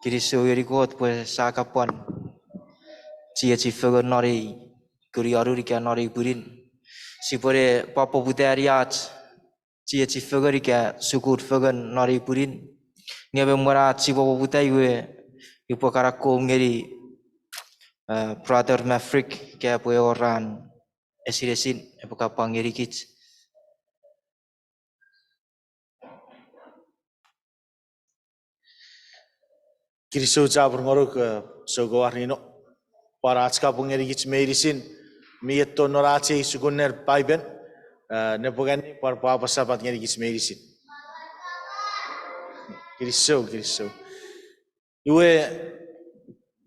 Kiri so yeri kot pues sakapon. Cia cifaga nori kuri arurika nori burin. Sipwe papa butariat. Cia cifaga rika sukur fagan nori burin. Ngabe murat si papa butai we ipokarako ngeri brother Maverick kaya pwe orang esiresin epokapang ngeri kich. Kiri so jabur ngorok so goarnino para atska pungeri kich medicine mieto norace sukunen paipel nepogani par papa sabat ngeri kich medicine. Kiri so. Iwe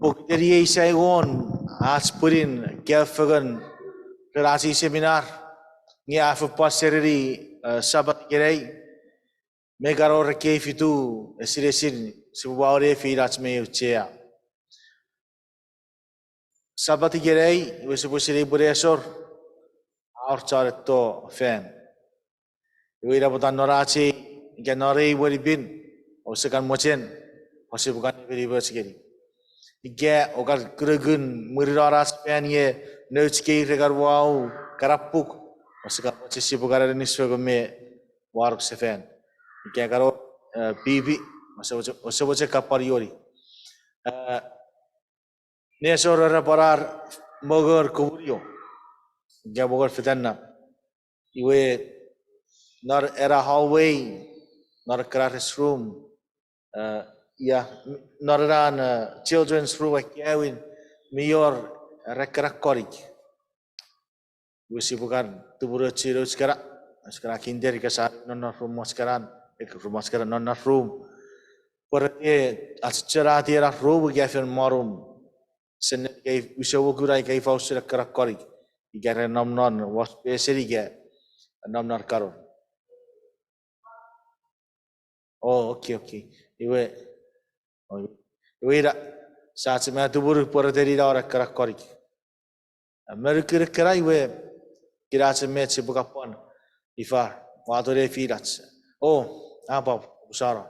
pokiteri isai gon aspurin kefagan relasi seminar ngi afu paseri sabat gerei megaror kefitu esiresin Sipwe firat me uchea. Sabati gerei, we supposed to be resor, our charto fan. We have done norachi, ganori where bin, or second mochen, or sibukan very versgeri. Ige, or Grugun, Muriras fan ye, neuch regar wow, karapuk, or second mochi sibugar in his me, warp sefan. Gagaro, bibi, or so was a capariori. Nesor parar mogar kuburio, ya mogar fitana. Iwe nor era hallway, nor classroom, ya nor ran children's room kawin mayor rekarakorik. Iwe sibukan tuburo chiro skara kinder kasar nor room maskaran nor room. Porque acara tiara room gafen marum. Sen kay usawo gurai kay fausira karakori igare namnon was peseri ge namnar karo. Oh okay iwe ira saat sema tubur porateri da ora karakori merkir kira iwe kira sema sibukapon ifa wadore firats oh apa usara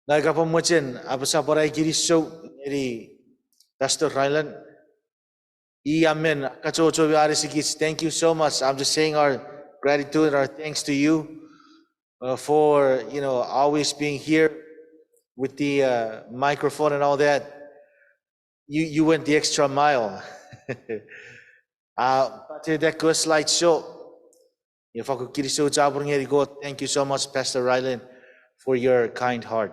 na kapon mochen apa saparai kiri show eri Pastor Ryland, amen. Thank you so much. I'm just saying our gratitude, our thanks to you for always being here with the microphone and all that. You went the extra mile. That was slideshow. Thank you so much, Pastor Ryland, for your kind heart.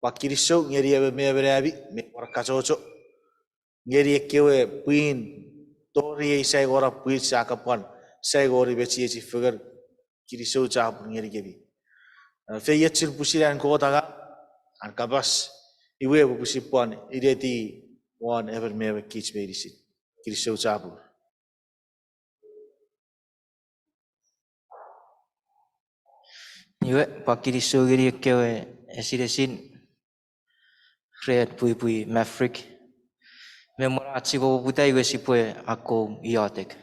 Pakiriso ngeri ebe meberabi me warakachocho ngeri ekewe puin tori sai gora puin sakapon sai gori bechi echi figure kiriso chap ngeri gebi fe yetchir pusiran ko taga an kabas iwe pusipon ideti one ever mebe kich medicine kiriso chap Iwe pakiriso ngeri ekewe esiresin Red pui Maverick. Memorat si ko butai we Sipwe ako iotek.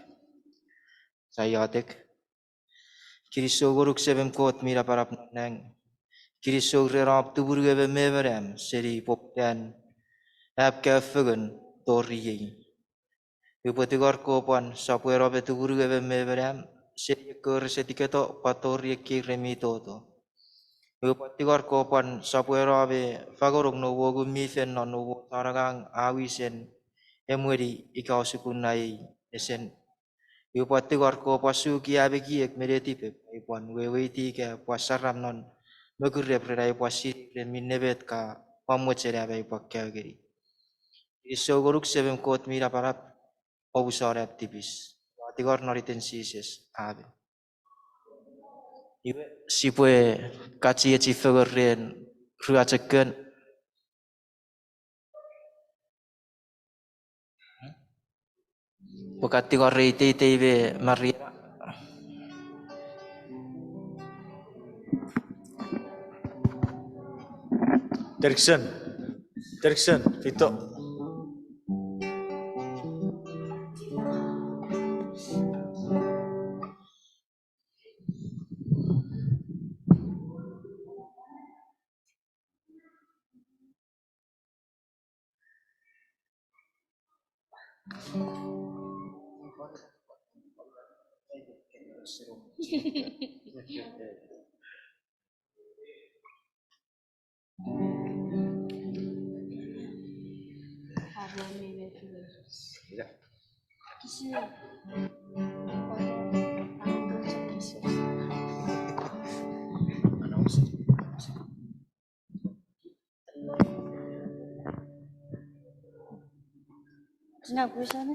Sa iotek. Kiriso goruk sebem kot mira parap nang. Kiriso rerap tubur we meverem seri popten. Ap ka fugen tori. Ipotigor ko pan Sipwe robe tubur we meverem seri kor setiketo patori ki remito to. Ipotigor ko pan Sipwe robe fagorok no wogu mifen no no taragang awisen emweri ikaw sukunai esen ipotigor ko pasu ki abegi ek mereti pe ipon weweti ke pasaram non megurep rai pasi minebet ka pamocere abai pakkageri iso goruk sebem kot mira parap obusore aktivis patigor noritensises abe iwe Sipwe kachi echi fegeren ruacheken Bukati ko rete tebe Maria. Dirksen Vito Nggak bisa nih.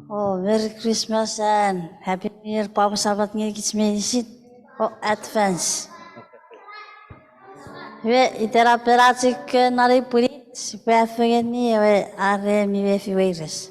Oh, Merry Christmas and Happy New Year, Papa sahabat ngeni kich medicine. Oh, advance. We itera peracik nari puri Sipwe ni we are mi we fi virus.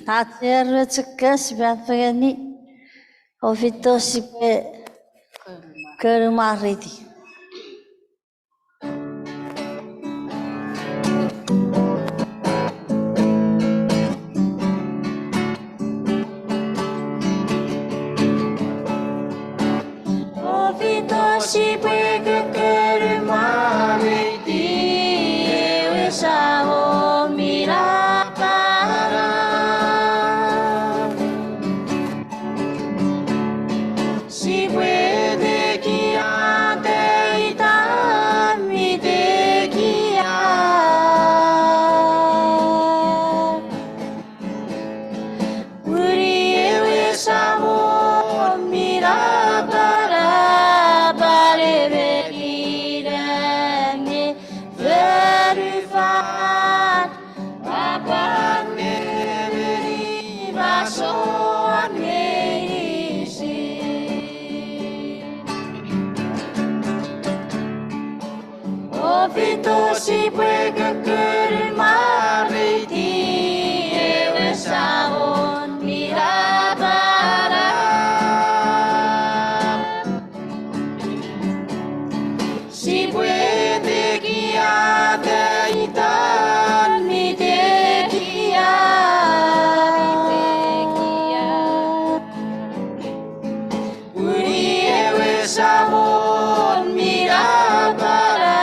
Hacer cekas Sipwe ni ofito Sipwe ke rumah reti. Ovito Sipwe kekeri mariti ewe sabon mirabara. Sipwe tekia teitan mi tekia. Uri ewe sabon mirabara.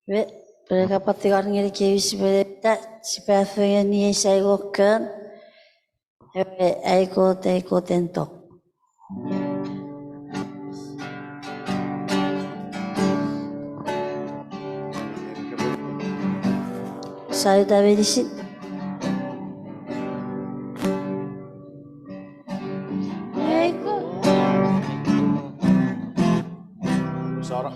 Ve mereka patikan ngeri kewi sibeleta sipafunya ni saya gokan hewe aiko tentok. Saya dah berisit. Aiko. Sarah.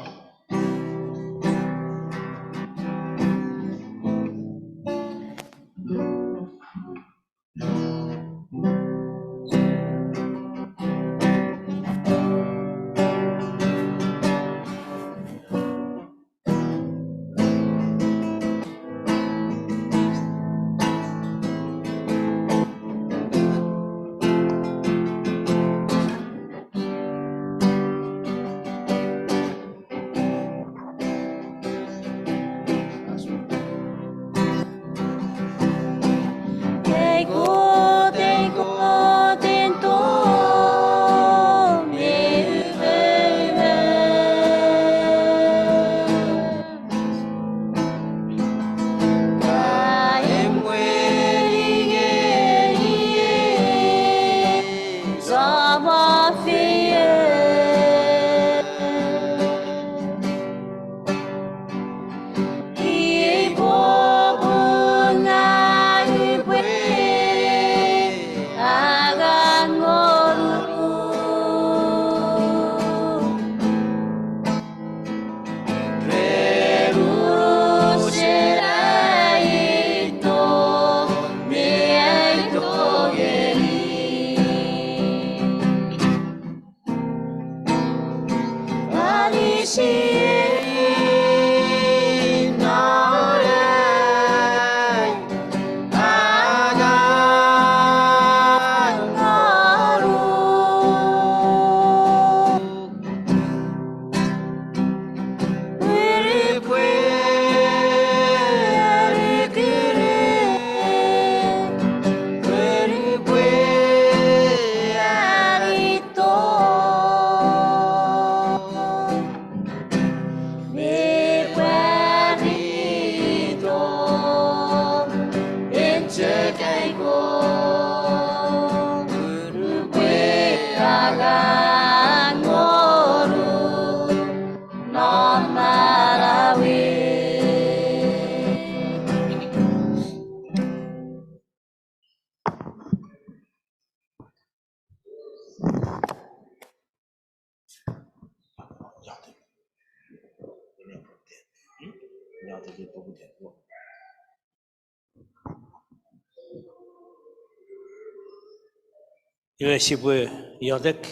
Iwe Sipwe yodek,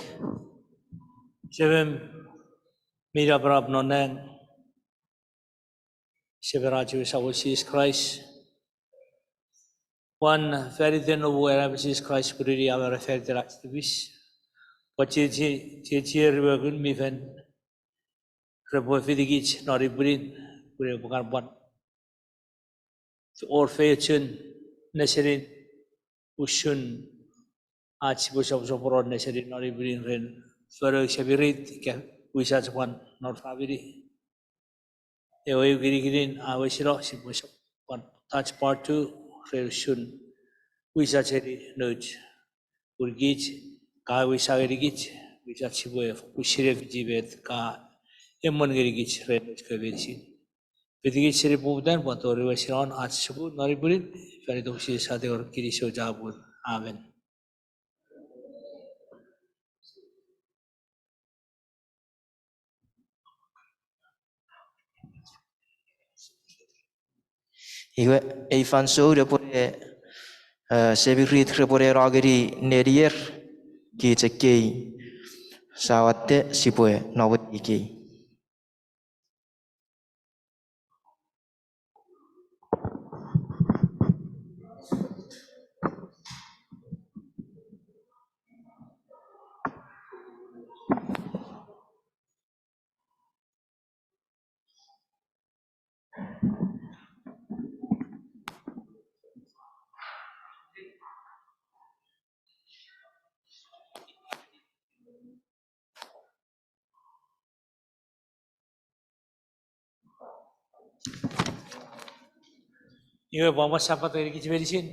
sebem mira brab noneng, seberaju sawo Jesus Christ. One very then of where Jesus Christ could really have a fair direct to wish. But cheer were good me when Rebo Fidigich, nor Ibrin, where Bukarban. Or Faychun, Nesserin, Usun. Aci bosok soporo neseri nori birin ren fero sebirit ke wisa sepan nor fabiri. Ewe giri awesiro si bosok pan touch part 2 resusun wisa seri neuch urgich ka wisa gerigich wisa siboe usire jibet ka emon gerigich ren neuch ke versin. Pedigich seri budan patori wesiron aci sebu nori birin fero dosi sate or kiri so jabur. Amen. Iwe eifanso repore sebirit repore rageri nerier kich sawate Sipwe nawat iki. Iwe bawa siapa tu gerigich versin.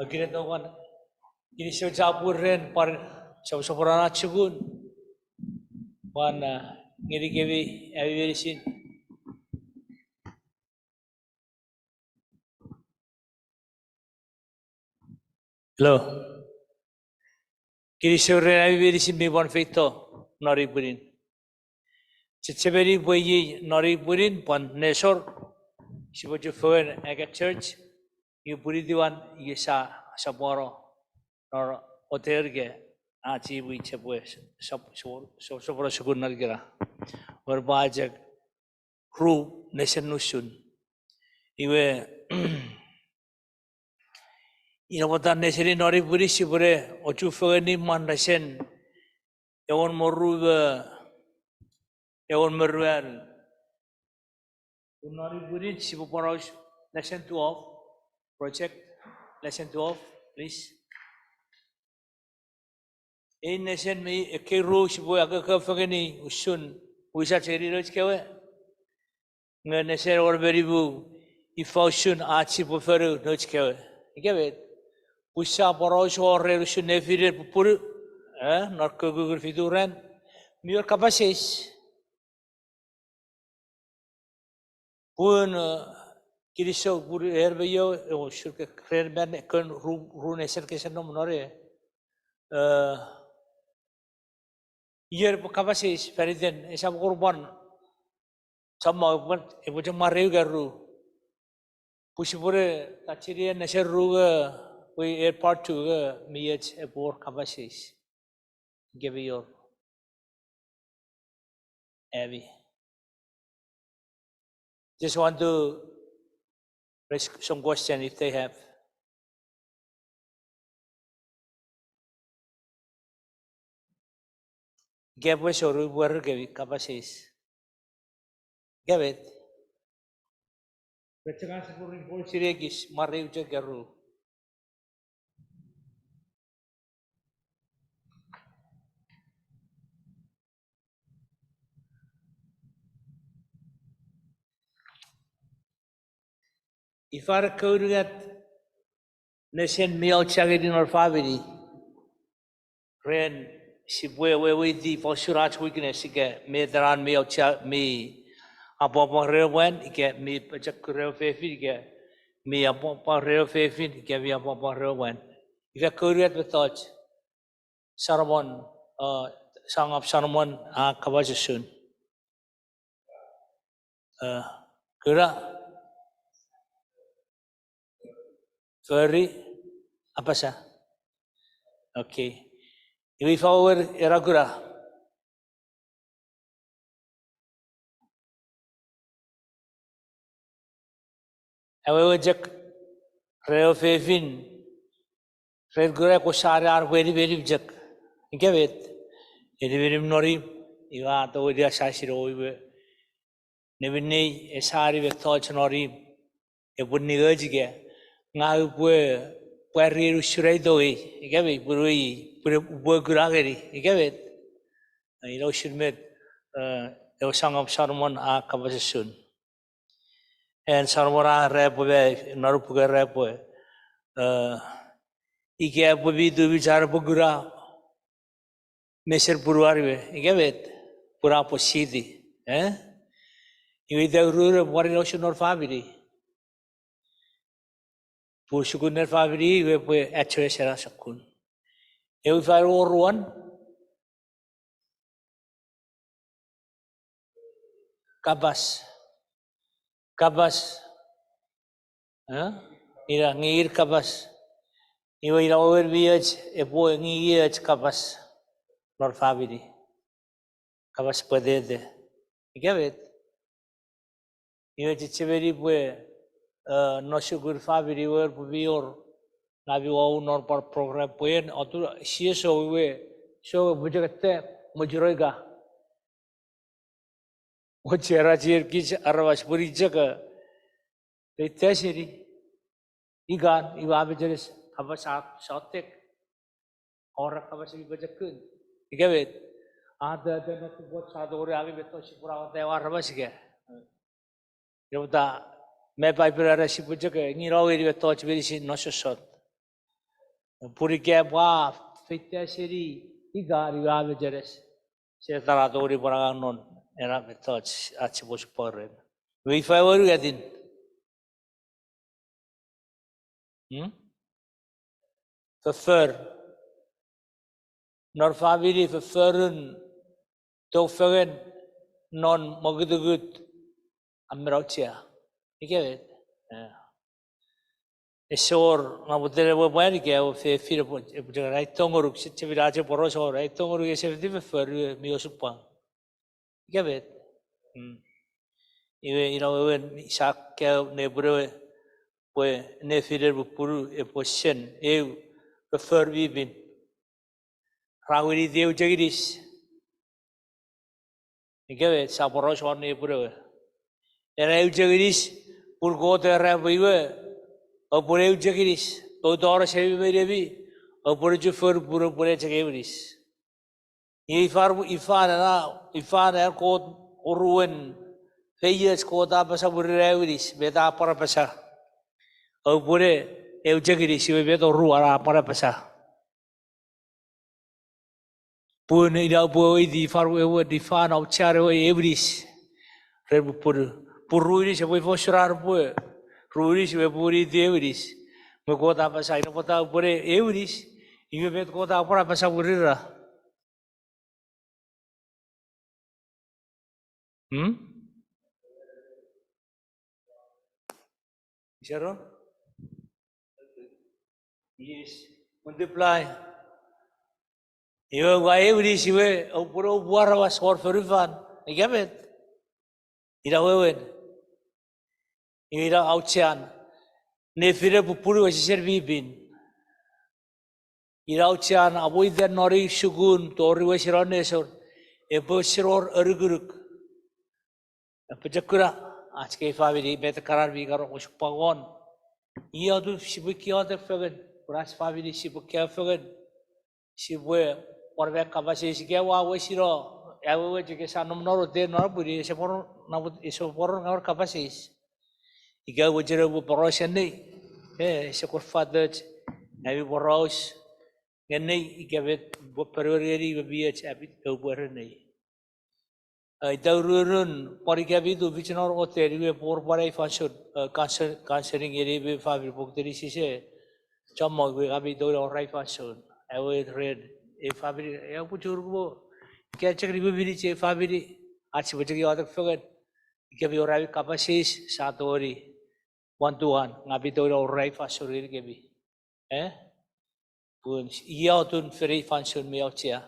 Akhirnya tu kan kiri so jabur ren par sopora nachugun. Pan ngiri kevi avi versin. Hello. Kiri so ren avi versin me one faith to nori burin. Ceceberi boyi nori burin pan nesor. Siapa foen aga church. You buri diwan you sa boro nor hotel ke aci bui cepue sopora sukunen nargira. Or bajak ru nesen usun. Iwe inapatan neseri nori buri sibure ocu foeni man nesen ewon moru ewon meruel. Nori buri sibupora lesson 12 project lesson 12 please. In nation me ke ru sibu aga ka fagani usun wisa cheri roch kewe nge nesen or beribu ifa usun aci buferu roch kewe kewe wisa boros or usun nefire pupur narko gugur fiduran mior kapasis pun kiriso bur erbeyo usul ke kren ben kon ru nesen kesen no monore year kapasis feriden esam korban sama korban ibu cuma reu garu pusipure tachirian nesen ruga we airport to miyach ebor kapasis give your Abby. Just want to raise some question if they have. Give us or where give capacities. Give it. Percakapan sepurin polisi regis mariu cekaru. If I could get nation meal chagrin or family, ren Sipwe we di posurach weakness ke me daran meal chag me apa real wen ke me pajak real fefi ke me apa real fefi ke me apa real wen. If I could get the thought, Saramon sang of Saramon kawajasun. Kura Furry apa sah? Okay. If I were Eragura, I would just real fevin, red gura kosara very very jack. Give it. It very nori. You are the way they are Nevini, a sari with thoughts nori. It wouldn't urge again. Now where you should do it. Give it. Work guragari. Give it. You know, should meet the song of Solomon conversation. And Solomon rapwe, Narupuga rapwe. Ike apobi tu bicara pugura. Mesir Puruariwe. Ike vet. Pura posidi. You either rule of what in ocean or family. Sukunen Family we actually share Sakun. If I were one, Kabas. Ira ngir kabas. Iwa ira over viage, a boy ngir kabas, nor family. Kabas padede. You get it? You it's very way, no so good family where we or Navi own or program point or to see so we so Bujate Mujurega. What Cherachir kich Aravash Puri Jaka. They teshiri. Igan, Iwabajaris, Kavasak, Shotek, or a Kavasi Bajakun. You get it? Other than what Sadori Avitoshipura, they are Ravasika. You know, my paipel Rashipujaka, you know, we thought very no shot. Purika, wa, Fitashiri, Igar, Iwabajaris, Setaradori Baranon, and I thought at Chibush Porre. If I were getting. Verfur. Nor family verfurren. Tofagen non mogudugut. Amrotia. You get it? A shore, now what they were wearing of a fear of right tongue, Chiviraja Poros or right tongue is a different for Miosupa. You get it? You know, when Shaka neighbor. Where Nefidel Puru a position, a prefer weaving. Rawiri Deo Jagidis. You give it, Saboros on Nebro. And I Jagidis, Purgo the Raviver, or Pure Jagidis, O Doris Heavy, or Purjufer Puru Purejagidis. If I code or ruin, Fayas code up as a Puravis, Beta Parapasa. Pure Eugagiri, she will be the Ruara Parapasa. Punida boy, the far away, the fan of Charway Everis. Pururis away for Shrar boy. Ruris were Puri the Everis. Makota Pasai, Pota Pure Everis. You will go to Parapasa Urira. Sharon? Yes, multiply. You go every way, or Puro War was or for fun. Igabet. Ira wewen. Ira auchian. Nefire pupuri wasi serbibin. Ira auchian aboy der nori sugun tori wasi ronesor. Ebo siror eruguruk. Pejakura. Achke family bet karar bigaro uspagon. Ia tu sibukia der fegen. Kuras family sibukia fegen. Sipwe porve kapasi sikia wa wesiro. Ewe jike sanum noro de norburi sepor nabut isopor nor kapasi. Ika wajere bu poros ni. Sekor fadet. Ewe poros. Ngeni ika bet bu perweri bebiet abit kebuer ni. Daurun porika bidu vichinor oteri we por parai fashion canceling eri be fabric bokteri sise. Chamog we abi daur rai fashion. Ewe red e fabric e puchurgo. Kecek ribu biri ce fabiri arsi bocek yadak fagat ikabi orai kapasis satu ori bantuan ngabi tora orai fasuri ikabi pun iya tun feri function miau cia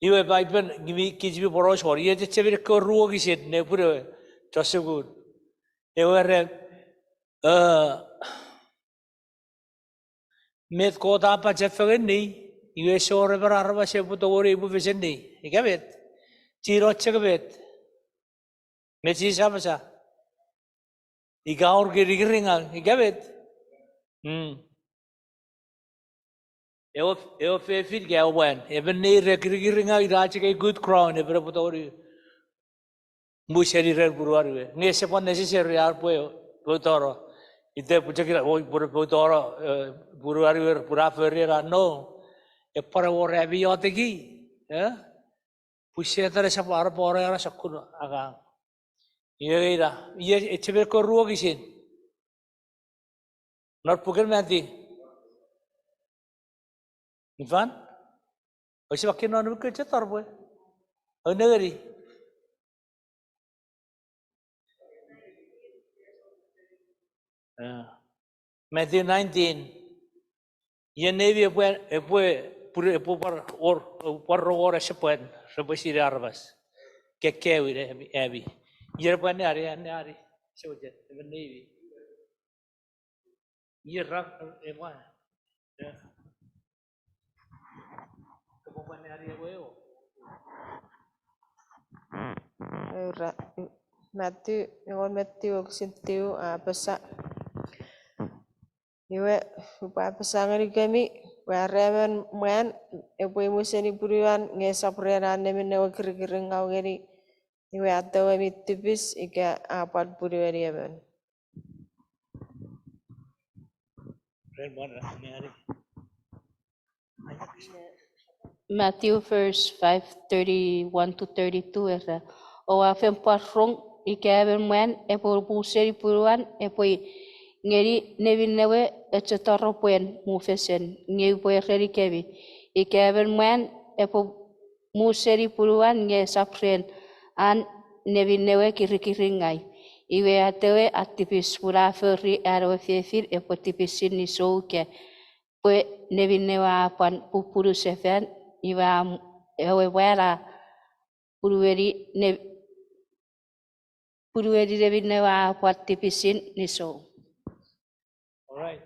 iwe paipel gimi kijbi boros hori ya cebir ke ruo kisit ne pura tersebut ewe re met kota apa cefagat ni iwe sore berarba seputo ori ibu veseni ikabet ciro cekabet meci sama sa igaur giri-giringan ikabet eo fefil ke awan even ni giri-giringan iraci ke good crown ebra puto ori museri rer buruar we ngese pon necessary ar poe putoro ite pucakira oi putoro buruar we pura ferira no e para ore abiotegi pusia tara sa para ara sakun aga ira ye echebe ko ruo kisin not pukel mati Ivan osi bakin non ke cetor boy oneri Matthew 19 ye nevi pure par or ora sepuen sebesir arbas kekewi abi yer pan ari seuje nevi yer rak ema kepopan ari weo Matthew oksintiu pesa iwe pesa ngari kami waremen men epo museni puriwan ngesaprena nemene wakir-kiring ngau ngeri iwe atawa mitipis ika apat puriwari aben Matthew verse 5:31-32 era. O afem parrong ikaben men epo puseri puruan epo ngeri nevinewe etcetera puen mufesen ngeu poereri kebi ikaben men epo museri puruan nge sapren an nevinewe kirikiringai iwe atewe atipis pura ferri arwe fefir epo tipisin ni souke pue nevinewa pan pupuru sefen iwa ewe wera purueri nevinewa pan tipisin ni sou. Alright.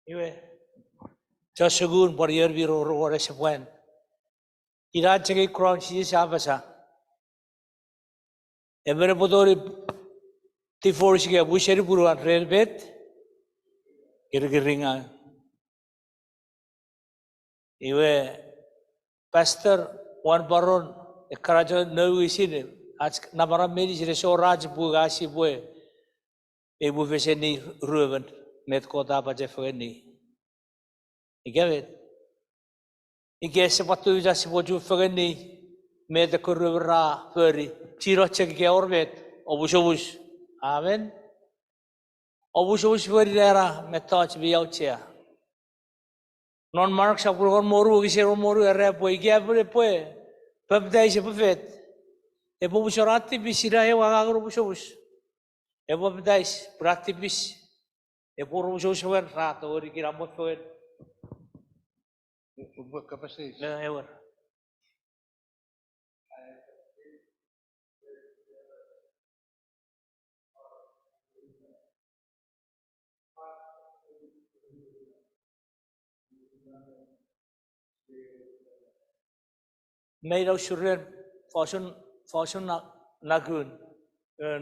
Iwe. Josugun warrior biro ora sepuen. Ira ceke crown si siapa sa. Emere potori tifor si ke buseri puruan relbet. Kir-kiringan. Iwe pastor wan baron ekaraja neu isine. आज नमरा मेरी जिले से राज बुगा सिपवे एबु वैसे नहीं Ruwan met kota baca feni. Ikavet. Ike sepatu ija sepoju feni met kurura feri. Ciro cek ke orbet obus. Amen. Obus feri era metach biau cia. Non mark sapurgon moru kisero moru era po ike apre po. Pabdai sepafet. Ebo busorati bisira he wagagro busobus. Ebo pabdais berarti bis. Epuru susuan rata ori kirambut koen. Buat kapasitas. Ewer. May thou children fashion nagun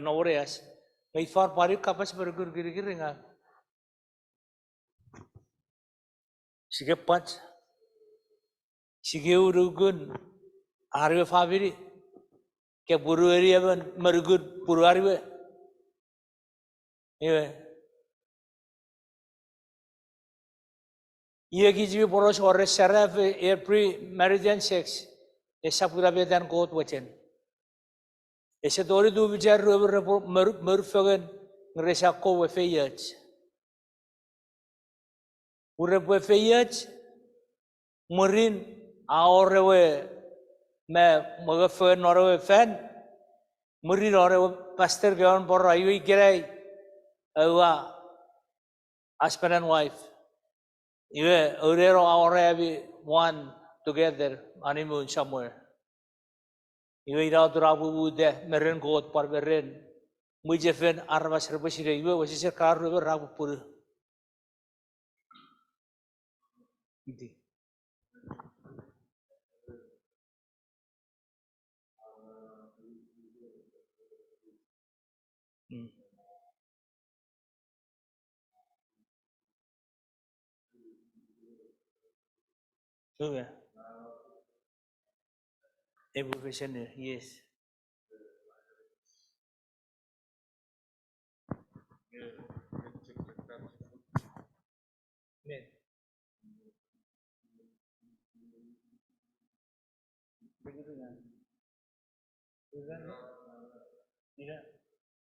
noreas. May far pari kapas bergur giri-giringa. Sige pat. Sige urugun. Arwe faviri. Ke buru eri aban merugur buru arwe. Iwe. Ia kijibi poros ore seraf pre meridian sex. Esa pura bedan kot wachen. Esa dori du bijar merfagan ngeresa ko wefeyat. Ure wefeyat murin aorewe me magafen norewe fan murin orewe pastor gawan por ayu ikirai awa husband and wife. Iwe urero aorewe one together honeymoon somewhere. Iwe ira turabu bude meren got par meren mujefen arba serbasire iwe wasisir karu iwe rabu pur. Iti. Okay. Able vision, yes.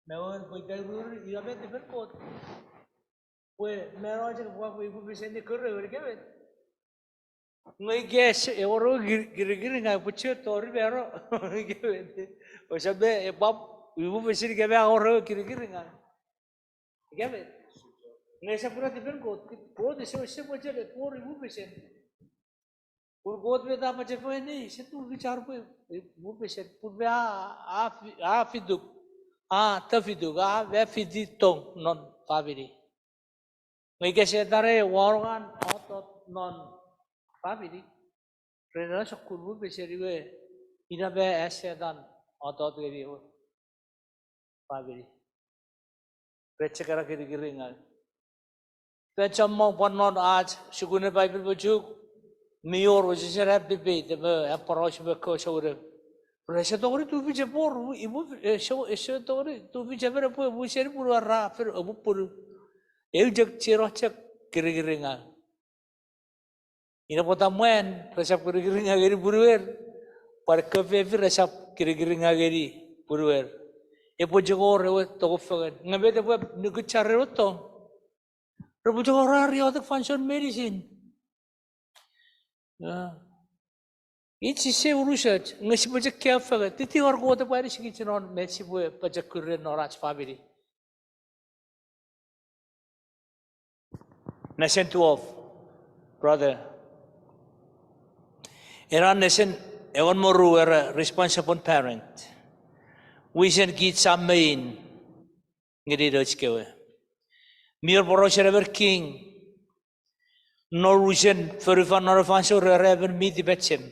Meron pagkakulur, ilamet different code. We meron aja buat ibu vision ni kerja berkebet. Ngai gas, orang giri-giri ngai pucuk tori baru, gitu. Maksudnya, bab ibu mesti kaya orang giri-giri ngai, gitu. Ngai sepura different code itu macam ada tori ibu mesti. Pur code beda macam apa ini? Itu bicara apa? Ibu mesti pur bea fiduk, tafiduk, fiditong non family. Ngai gas etare warongan otot non family, rena sekurbu beseriwe, ina be esedan otot geri family. Recekara geri ngal. Pencamong panon aj Sukunen paipel bujuk, mior wajisir have debate, approach be ko shure. Resa tori tu bicara por, ibu esok tori tu bicara apa? Ibu seri puru arah, fer abu puru. Jak cerah cek geri ngal. Ina pota muen resap kiri-kiri ngageri buruer, par kafe resap kiri-kiri ngageri buruer. Epo jogor rewe toko fagan, ngabete po nuguchar rewe to. Repo jogor hari otak function medicine. Ini sih research, ngasi pajak kaya fagan. Titi orang kota pari sih kicenon mesi po pajak kurir noraj family. Nessen 12, brother. Eran nessen ewan moru era responsible parent. Wisen kich samain ngedi dojkewe. Mir boros ever king. Nor wisen ferufan nor fansor ever midi betchem.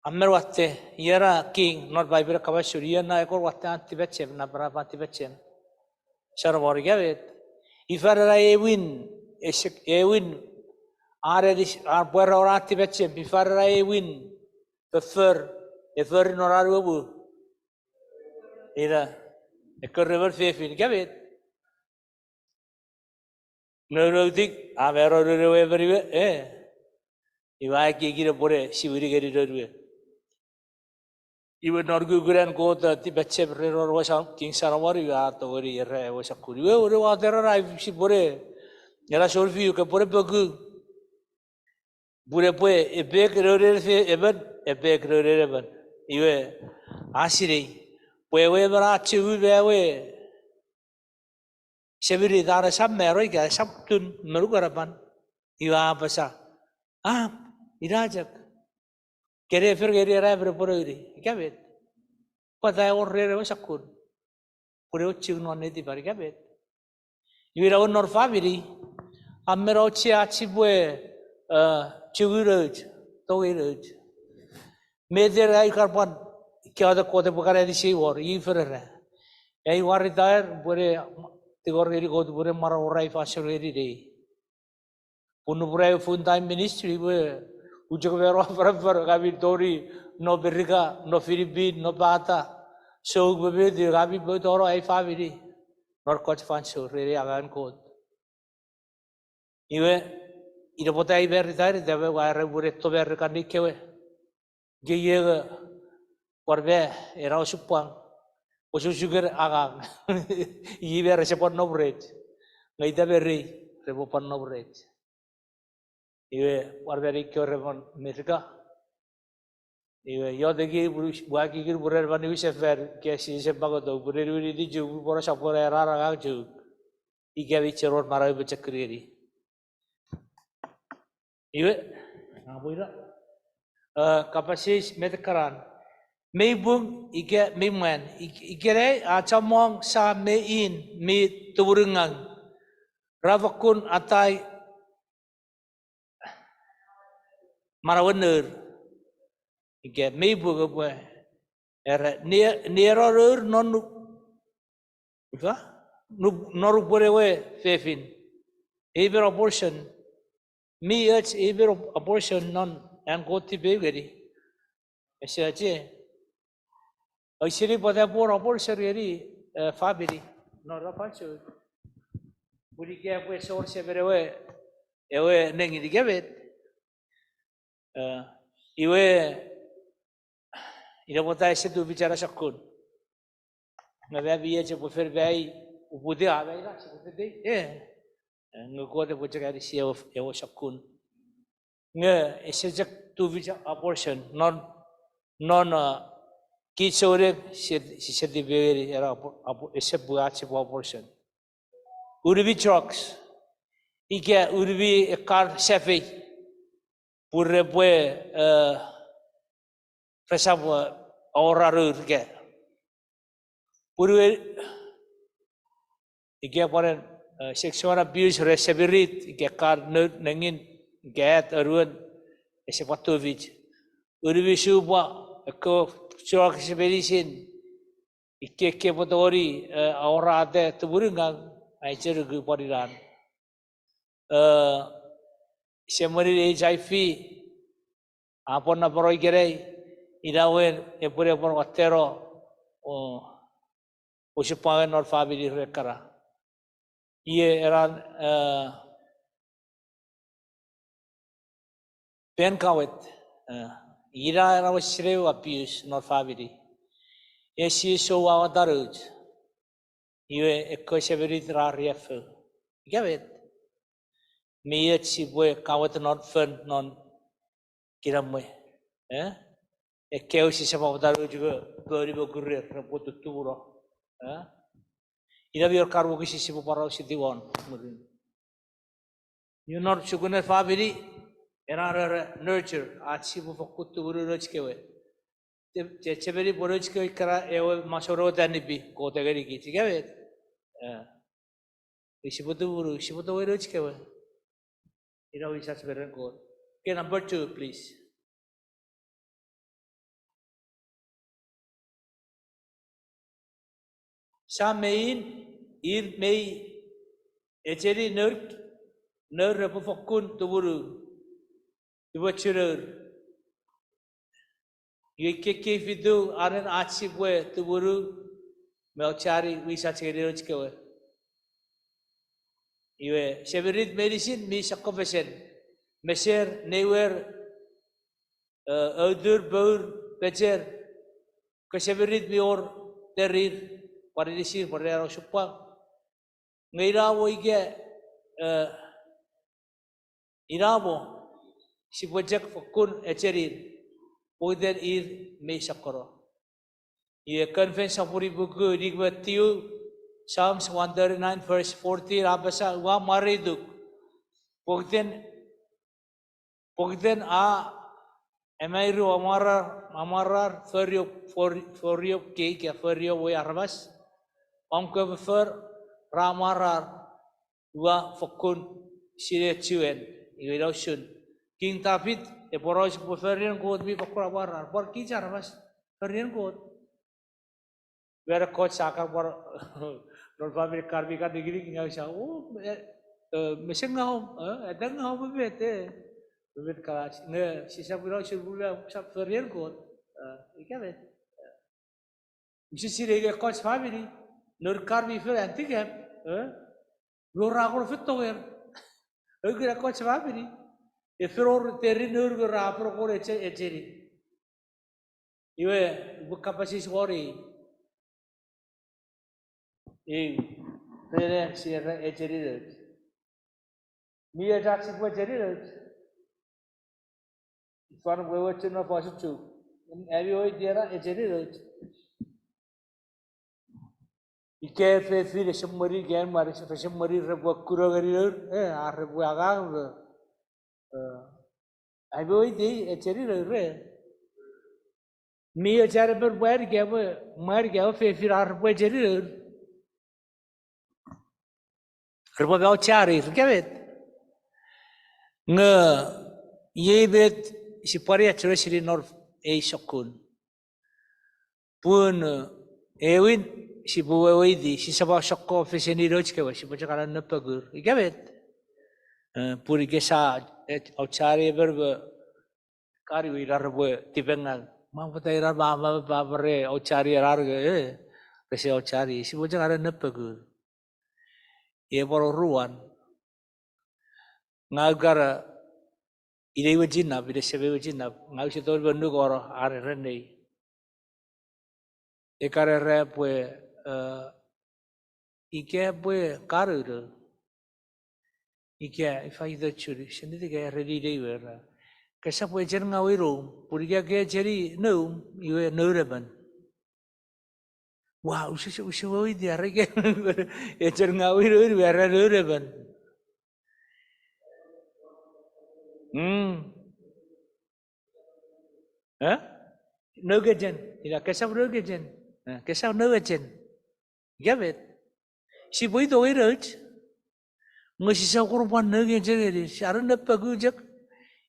Amer watte yera king nor bible kabashur yena ekor watte anti betchem na berapa anti betchem. Shara borgavet. Ifara ewin Are puer orang ti baca bifar rai win prefer norar wabu ira ekor river fefin kabet neurotik avero river iwa ki gira pore siviri gari dorwe iwa norgu guran kota ti baca river wasam king sarawari iwa to gari ira wasakuri we ore watera rai si pore yara solfi ke pore bagu Bure pue ebek rore eben iwe asiri pue we beraci we sebiri dara sam meroi ga sam tun merugarapan iwa basa irajak kere fer geri rai berpururi kabet pada orre wasakun pure ucing non neti bari kabet iwe raun nor family Amero chia Sipwe chuguraj, toiraj. Medir ay karpan kya da kote bukare di si war ifere. Ay war retire bure tigor geri kote bure mara orai fashion geri day. Punu bure full time ministry bure ujung bero forever kami tori no Amerika no Philippines no Bata so bebe di kami betoro ay family nor coach fan so rere agan kote. Iwe ida potai ber retire debe ware bure to ber kani kewe. Geye warbe era supang osu sugar agang ibe resepon no bread ngai da beri repon no bread iwe warbe ri kyo repon merika iwe yo degi buaki gir burer bani wisefer ke si se bago do burer wi di ju bora sapora era raga ju ige wi ceror marai be chakri iwe ngaboira kapasis metekaran Meibung ike meiman ikere acamong sa mein mi turungang ravakun atai marawener ike meibung apa era nerorur non apa noru borewe fefin ever abortion me it's ever abortion non and go to baby esi Aisiri pada por abortion eri family no rapacho buri ke apa sor se berewe ewe nengi digebet iwe ida bota ese tu bicara sakun ngabe biye che pofer bai upude abai la se pofer ngakode bocaka di sia ewo sakun nge ese jak tu bicara abortion non kich si di beri era ese buat se abortion urbi trucks ike urbi car sefi purre pue presap orang ke purwe ike paren sexual abuse reseverit ike car nengin get arun ese patovich urbi suba ko truck seberisin ike potori orang ada tuburingang aicer gu pariran semari HIV apa na poroi gerei idawen epure por watero o sepagen nor family rekara ie eran pen kawet ira era wasreu abuse nor family esi so awadaruj ie ekko severit rarief gavet miet Sipwe kawet not fun non kiramwe ekkeu si sama daru juga gori bogurir repotu turo ida biar karwo kisi sipu parau sitiwon you not Sukunen family era nurture at sipu fokutu buru rochkewe cheberi borochkewe kara ewe masoro danibi kote gari ki tigawe sipu tu buru sipu tu rochkewe ida bisa sebenarnya god. Okay, number 2 please. Sa mein ir mei echeri neur repofokun tuburu iwachurur yekeke vidu aren achibwe tuburu melchari wisa cheriroch kewe iwe severit medicine mi sakofesen meser neur audur beur bejer keseverit bior terir pada disir pada supang ngairawo ige irabo si project fakun echerir poder ir me sakoro ye conference sapuri buku digbatiu Psalms 139 verse 40 rabasa wa mariduk pogden emairu amarar for cake for we arvas omke befer ramarar wa fakun sire ciwen iwe usun King David poros buferian god bi pakura warar por kichar mas ferian god wera coach saka por non family karbi ka digri kinga sa meseng ngau adang ngau bebete bebet kalas ne sisa biro surbula sa ferian god ikabe misi sire ge coach family neur karbi fer antikap lo rakor fitower gira coach family e feror terri neur ge rapro ko echeri iwe bukapasis wori rere sire echeri mi attack Sipwe echeri fan wewe chuna positu evi oi diara echeri ike fe file semari gen mari semari rebu kuragari rebu agang evi oi di echeri re mi acara berbayar gaya mar gaya fe file rebu echeri rebu gaya cari kebet nge ye bet si pari acara siri nor sokun pun ewin si buwe di si sabah sokko feseni roch kewa si baca kalan nepagur ikabet puri gesa acara berbe kari wirar buwe tipengal mau pata irar mama babare acara irar ge kese acara si baca kalan nepagur ye boro ruan ngagara ide wajinab ide sebe wajinab ngau si tol bendu koro are rendei ekare re pue ike pue karu ike ifai da churi sini tiga ready dei wera kesa pue jen ngau iru puriga ke jeri no iwe neureban wow usi woi dia rege jen ngau iru wera neureban Neugejen, tidak kesal neugejen, kesal neugejen, gabet. Si boy tu iraj, ngasi sakurban neugejen ini, si arun dapat gujak,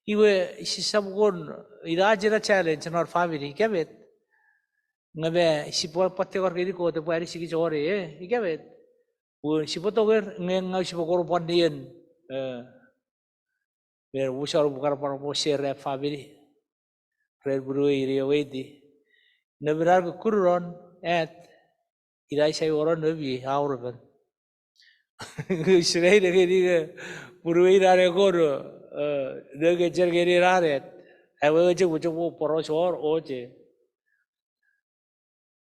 iwe si sabukon iraj era challenge nor family, gabet. Ngabe si boy patte kor kiri ko tu pari si kicore, gabet. Bu si boy tu ngau si sakurban nian, ber usar bukar par share family. Red Buru iri wedi. Nabirar ke kuron irai saya orang nabi aurban. Surai negeri ke Buru irare koro negeri cergeri raret. Awe je bujuk bu poros or oje.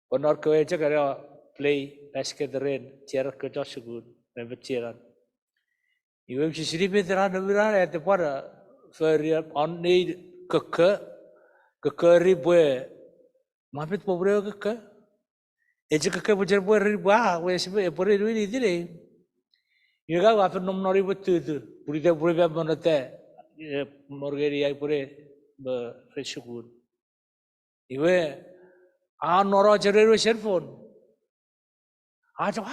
Honor kau je kerja play basket rain cerak kerja sugun nabi ceran. Iwe sisiri beteran nabirar pada ferial on need kekeri bue, mapit pobre keke, eje keke bujer bue riba, we sebe pore duit ini deh. Juga wafen nom nori betul, puri deh puri be monete, morgeri ay pure be fresukur. Iwe noro cereru cellphone, aja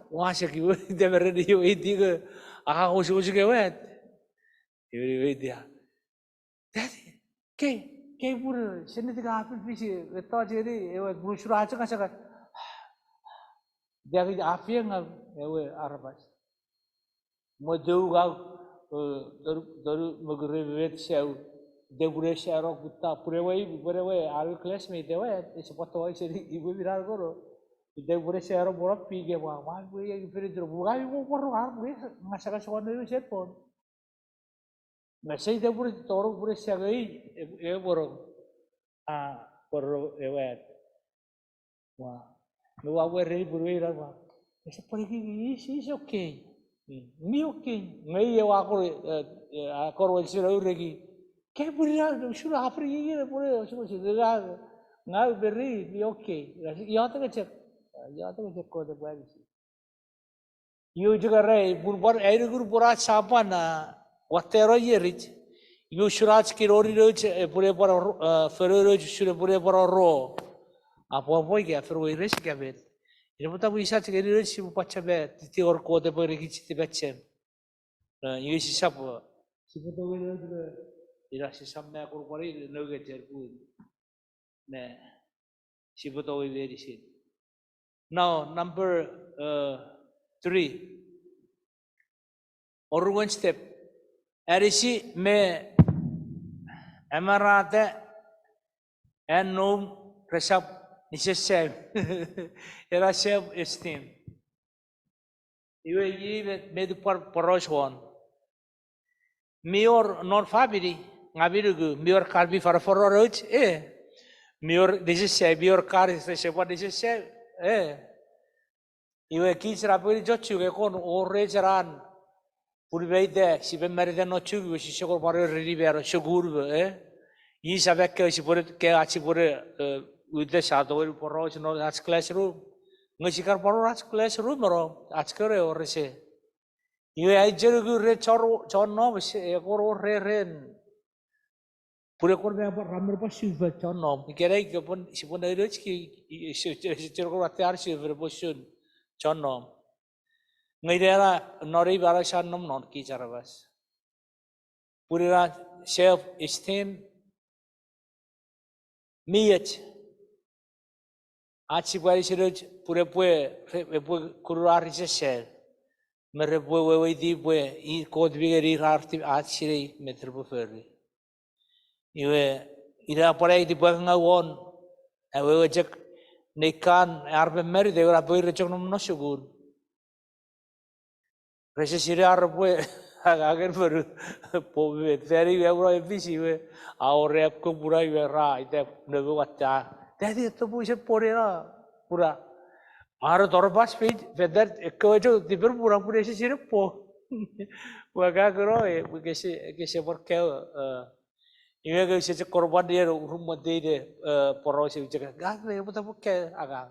wasek iwe deh beredi iwe tiga, usi kewet, iwe dia, daddy, Kay pura sini tiga api visi betul jadi ewe brusur aja kan sekat dia kerja api yang ewe arabas mau jauh kau dari maghrib wet sew dia pura serok buta pura wei alu kelas me dia wei sepatu wei jadi ibu viral koro dia pura serok borak pigi wah pura yang pura terbuka ibu pura pura masakan sekolah itu cellphone Masih dia pura toro pura siagai borong poro ewet wah lu awe rei pura ira wah ese pergi is okay mi okay ngai ya akor wal sira uregi ke pura sura afri ira pura sura sira ngai berri mi okay ya ta kecek ko de bari yu juga rei pur air gur pura sapa na Watero yerit, you shurach kirori roach, pure por ferroch, sure pure por ro. Apo boy ke ferro iris kabet. Ina puta bu isa tigeri roach si pacha bet, ti or ko de por kich ti betchem. Ini sisap, siput tahu ini juga, ira sisap me aku kori neuch terpun, ne siput tahu ini di sini. Now number 3, or one step, erisi me emarate and no resap nisesem, era self esteem. Iwe ini me du poros one. Mior non family ngabirugu mior karbi farfororoj mior nisesem mior kar sesepa nisesem iwe kich rapuri jochu ke kon orre jaran puri beide si bemeride no chugu si shokor pare ribero shogur yi sabek ke si pore ke achi pore ude sador poroj no ach classroom ngashikar poro ach classroom ro ach kore orre se iwe ai jerugu re chor no se ekor orre ren pure kor me apa ramur pa siva chor no kere ke pon si pon ai roch ki si chor atyar si ver bosun chor no ngaidera nori barasan nom non ki charabas pura self esteem miet achi bari siroj pure pue kurar se sel mere pue we di pue I kod bigeri arti achi meter po ferri iwe ira pare di pue ngawon we jek nekan arbe mer de ora pue rechok nom no sugun rese sire arbe agen per po veteri we ora efisi we aure ko pura we ra ite nebu atta dedi to pui se porera pura aro torbas page feather ekko dibur pura pura se sire po waga gro we kese porque iwe ke se korban dia rum mode de poro se jaga ga puta porque aga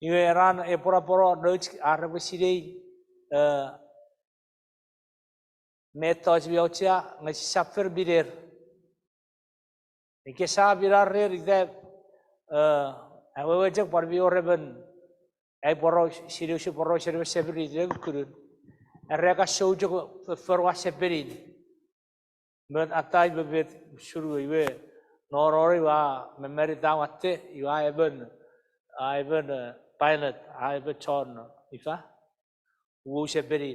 iwe ran pura neuch arbe sire metode biautia ngasi safer birer ike sa birar rer ide awe jak parbi oreben ai poro sirius poro sirius sebri de kurun ereka sojo ferwa sebri bet atai bebet shuru iwe norori wa memory dawatte iwa even pilot even chon ifa wo sebri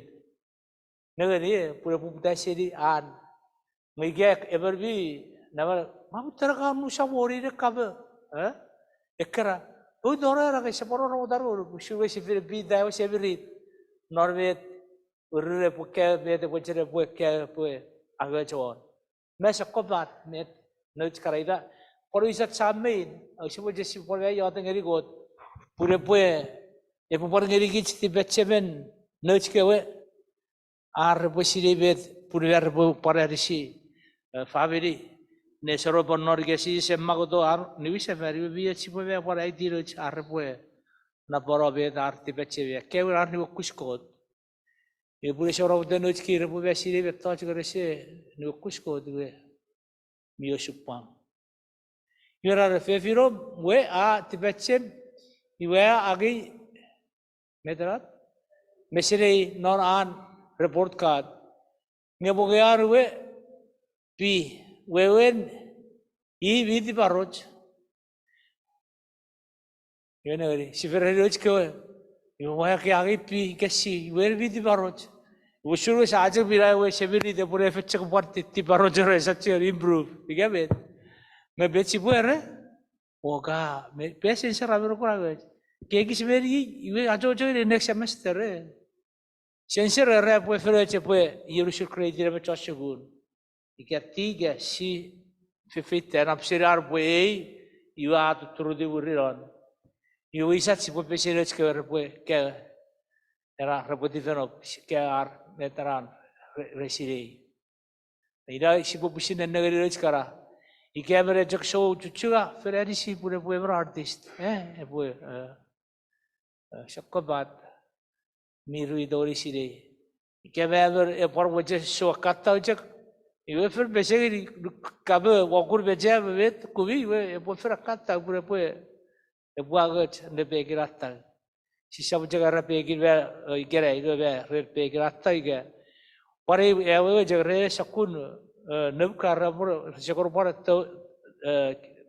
ngeni pura puta seri an ngigek everbi nama mamu teraka nusa mori de kabe ekra o dora ra ke seporo no daru shuwe sifir bi da seviri norvet urre pukke be de pochere pukke pue agachon mesa kobat met neuch karaida porisat samein shuwe jesi porve yot ngeri got pure pue e por ngeri kich ti betchemen neuch kewe ar posire bet purver pararisi family ne soro bonor gesi semma to ar niwise feri bi Sipwe por aiti roch ar pue na poro bet ar ti beche ke ar ni kuskot e pure soro de noch ki re pue sire bet to chore se ni kuskot we mio supang yora fe firo we a ti beche iwe agi medrat mesire non an report card ngebogear we pi wewen I vidi paroj yeneri siferoj ke yo wa ke agi pi kesi we vidi paroj wo shuru se aaj bira we sebiri de pure fechek par ti paroj re sache improve digabe me bechi puere oga me pesen sera bero kura ke kismeri we ajo next semester Sensor re pue feroce pue Yerushul credire me choshugun. Ike tiga si fifite na psirar pue iwa atu trudi uriron. Iwa isat si pue pesiroc ke pue ke era repotifeno ke ar veteran resirei. Ida si pue pusine negeriroc kara. Ike avere jok show chuchuga feradi si pure pue artist. Pue shokobat. Miru idori sire. Ike beber por wajah show kata ujak. Iwe fer besegiri kabe wakur beja bebet kubi iwe por fer kata pure pue. Agat ne pegirata. Sisa ujak ara pegir be igere iwe be red pegirata ige. Pare ewe jagre sakun nebkara por sekor por to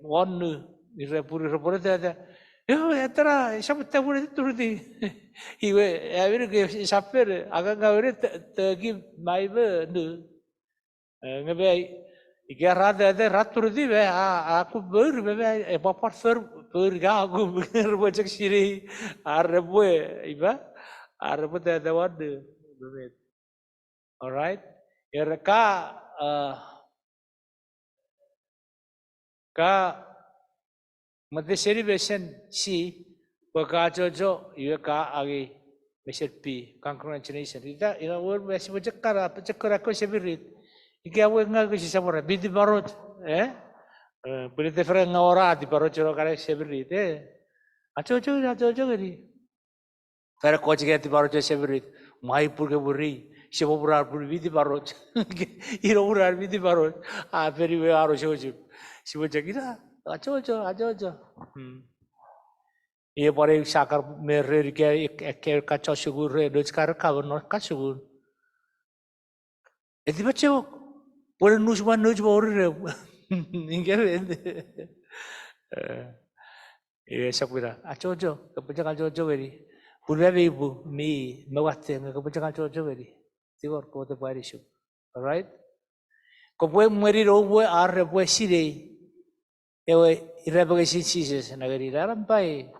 one repuri da yo etara sabta pura turdi iwe ewe ke saper aga ngawre tagi maibe nu ngabe igarra da raturdi be aku ber be papar fer ga aku ber siri arbe iba arbe da wad be. All right. Ka madeseri besen si baka jojo iwe ka agi beset pi congratulations ita ina wor besi bejekara ko sebirit iki awe ngago si samora bidi barot boleh freng ngora di barot jero kare sebirit acho gedi fere ko jige di barot sebirit mai purge buri siapa berar berbidi barot, iro berar bidi barot, peri we aro shoju, siapa jagira, ajo. Ia pare sakar merre ke kacau sugur re, dos kar kawan no kasugur. Edi baca, pore nus baru re, ingin ia sakura, ajo, kepenjang ajo beri, purbe ibu mi mewate, kepenjang ajo beri. Tiwar ko the body show. All right? Ko pue mueriro pue arre pue sire. Ewe irabage sinsises nagari rampai.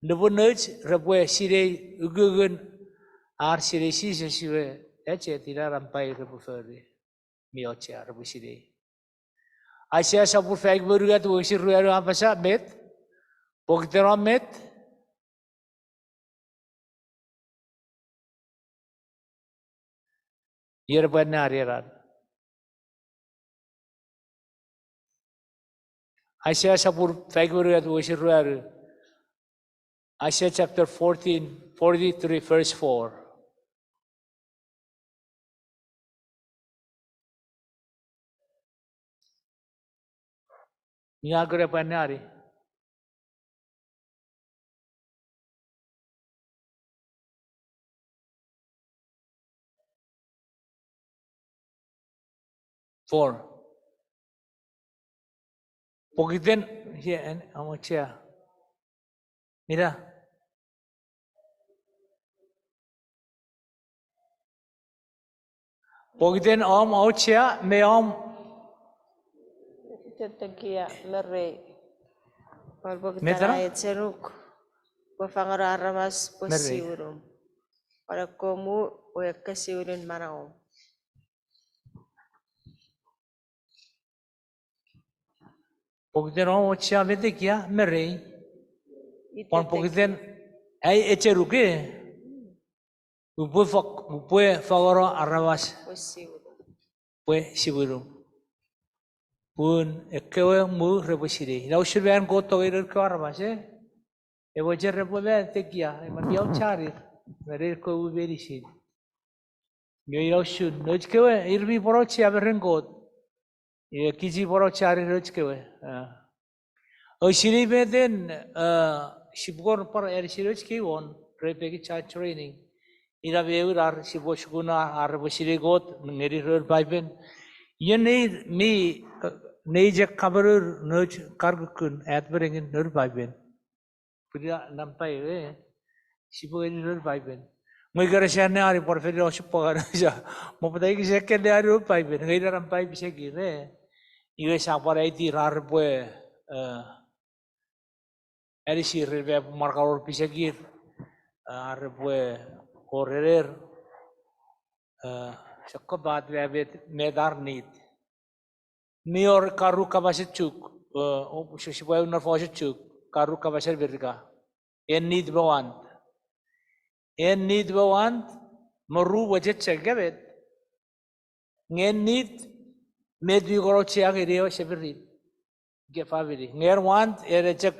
Nebo neuch repue sire ugugun ar sire sises siwe. Eche tira rampai repu feri. Mi oche repu sire. Asia sapu fag berugat wo siru eru apa sa met. Pokitera met. Yer benar yeran. Isaiah sapur faguru at woshiru. Isaiah chapter 43 verse 4. Nyagure panari. Four. Pokiten here and amocha. Mira. Pokiten amocha me Tetakia merre. Walbo kita ayat seruk. Bafangara mas posiurum. Para komu kasiurin manao. Pokiten amocha vete kia merre. Pon pokiten ay echeruke. Upue fagoro arabas. Pue siburum. Pun ekewe mu reposire. Lau sirbean goto irir ke arabas Evo jerre pole tekia. Eman biau cari. Merir ko uberi sin. Mio iau shun. Nojkewe irbi porochi aberengot. Ia kiji porochi ari nojkewe. O siri beden sibgor par erisiroj kiwon. Repegi chat training. Ira beur ar siboshkuna ar bosire got ngeri rör paipen. Ia nei je kabarur neuch kargukun atberingen rör paipen. Puria nampai sibo ngeri rör paipen. Ngai gara siane ari por feri ospo gara ja. Mo padai ki sekken de ari rör paipen. Ngai rampai bisa gire. Iwe sapar aiti rar pue erisir rebe markalor bisa gir. Ar pue correr sakko baat webet medar nit mior karu kabasechuk sipwe unar fosechuk karu kabaser berga en nit bawant maru wajet segabet ngen nit medwi goro chiang ireo seberit ge faviri nger want erechek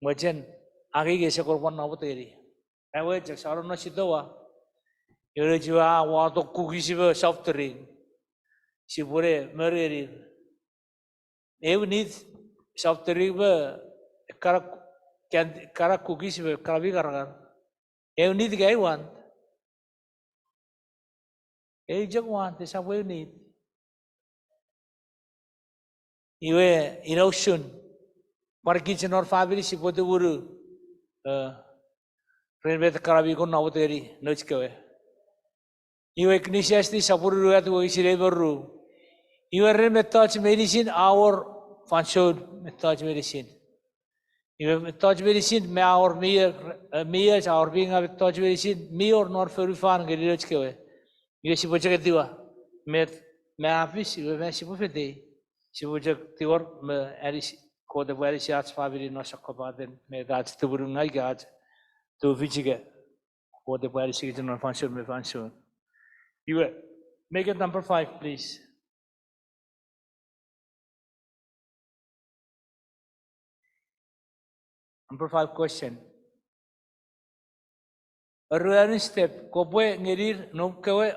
wajen agi ge sekorpon naboteri ewe cek sarono sidowa yore jiwa wato kukisibe softering sibure mereri ewe nit softering be kara kukisibe karabi karakan ewe nit gay wan Ejak wan te sa we need. Iwe usun. Para kich nor family si pote uru. Ren bet karabi kon na woteri neuch kewe. Iwe knisiasti sapuru at wo isire beru. Iwe ren met touch medicine our function met touch medicine. Iwe met touch medicine me our meals our being a touch medicine me or nor ferufan geri neuch kewe. Iwe si poche ketiwa met me afis iwe me si pofete. Si poche tiwar me eris kode bo eris yats family no sakobaden me gats tuburu ngai gats to vichige kode bo eris kitchen no function me function. You make it number 5, please. Number 5 question. A real step. Kopwe ngerir no kewe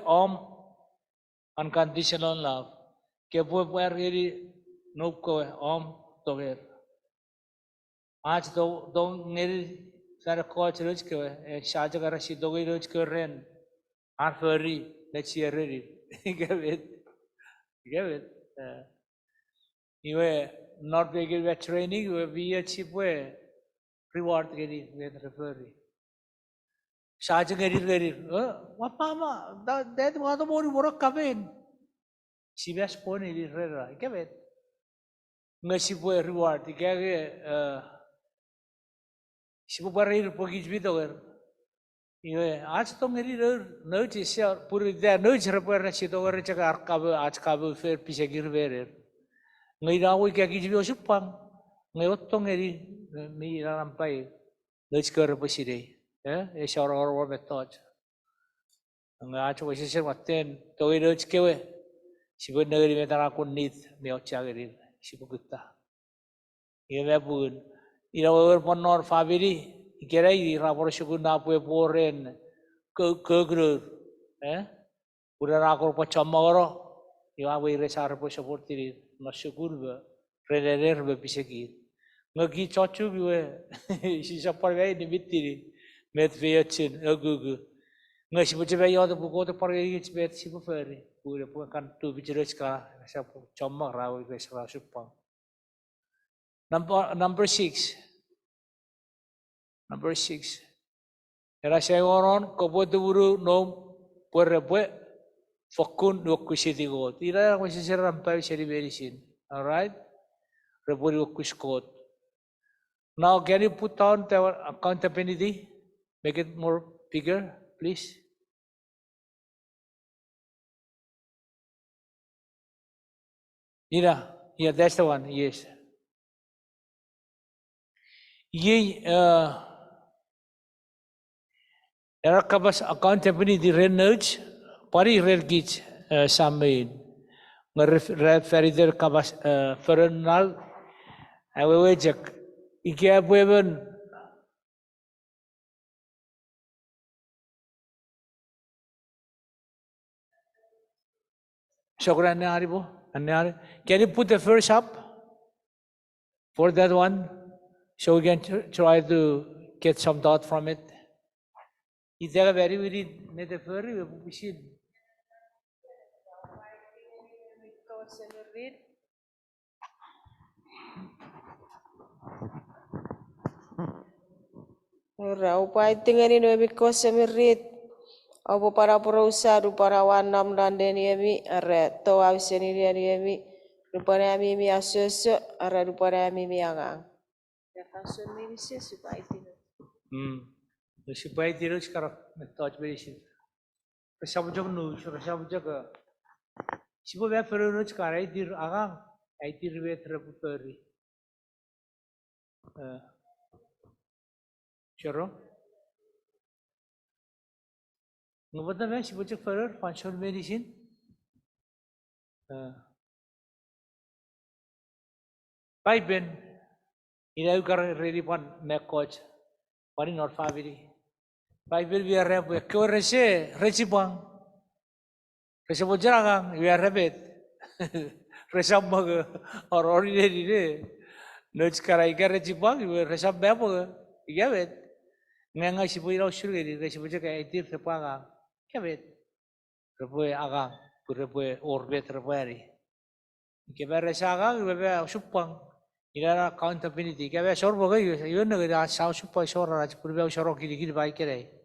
unconditional love. Kopwe ngeri no kewe toger. Aaj do ngeri sara coach roch kewe. Shaja kara si dogi roch kewe ren. Ar furry. Let's hear it. Give it. You were not begin with training, you be a cheap way. Reward getting with referee. Sergeant get it. What mama? That was the more work come in. She was pony is rare. Give it. Mercy boy reward. The gag she will bury the pockets with her. आज तो मेरी neuch is पूरी there neuch repair she to over check arkabu आज kabu fair pise girver ngai rawi kya kich bi osupang ngai otto ngeri mi rampai neuch kar pasire e shor or method ngai आज वैसे से मत्तेन तो neuch kewe sibu negeri metara kun nit me ocha geri sibu gutta ye me bun ira over ponor family Gerai rapor shuguna pue boren kegru udah rakor pacamoro iwa we resar po supportiri masukur be relerer be piseki ngagi chochu gue si sapar gai nimitiri met veachin agugu ngasi boche be yod buko to par gai bet si buferi pure po kan tu bijeres ka sa chamma rawi be sa supang number 6 Number 6. Era segoron kopotuburu no puerrepe fokun dokushitigot. Ira ko si rampai seri verisin. All right? Repuri okushkot. Now can you put down the accountability? Make it more bigger, please. Ira, yeah, that's the one. Yes. Ye Era kabas accountability reneuch pari kich samain ngerifer kabas ferenal awewejek ikia bueben Shokran Aribo and can you put the first up for that one so we can try to get some thought from it. Is there a very necessary machine? Upay tingani no because semirit opo para perusahaan para wanam randeni ami are to awseni ami rupane ami mi asoso are rupane ami mi angang. Ya function mi sih supaya tinggal. Sipwe tiroch karak touch medicine. Resabujak nu, resabujak. Sipo be feroch karai tir agang, aiti ribet reputeri. Chero. Ngobata be sibujak feror function medicine. Paipel, ina ukar ready pan me coach, pani not family. Paipel we are rep, kyo rese, recipang. Rese bojarang, we are repet. Resab mag or ordinary day. Neuch karai ka recipang, we resab bebo, yavet. Nganga sipo iraw surgeri, rese bojaka itir tepagang, yavet. repue agang, repue orbit repue. Kebere sagang, bebe supang. Ira accountability. Kebe sorbo kayo, yun na kaya sao supang sora, purbe soro kiri bai kere.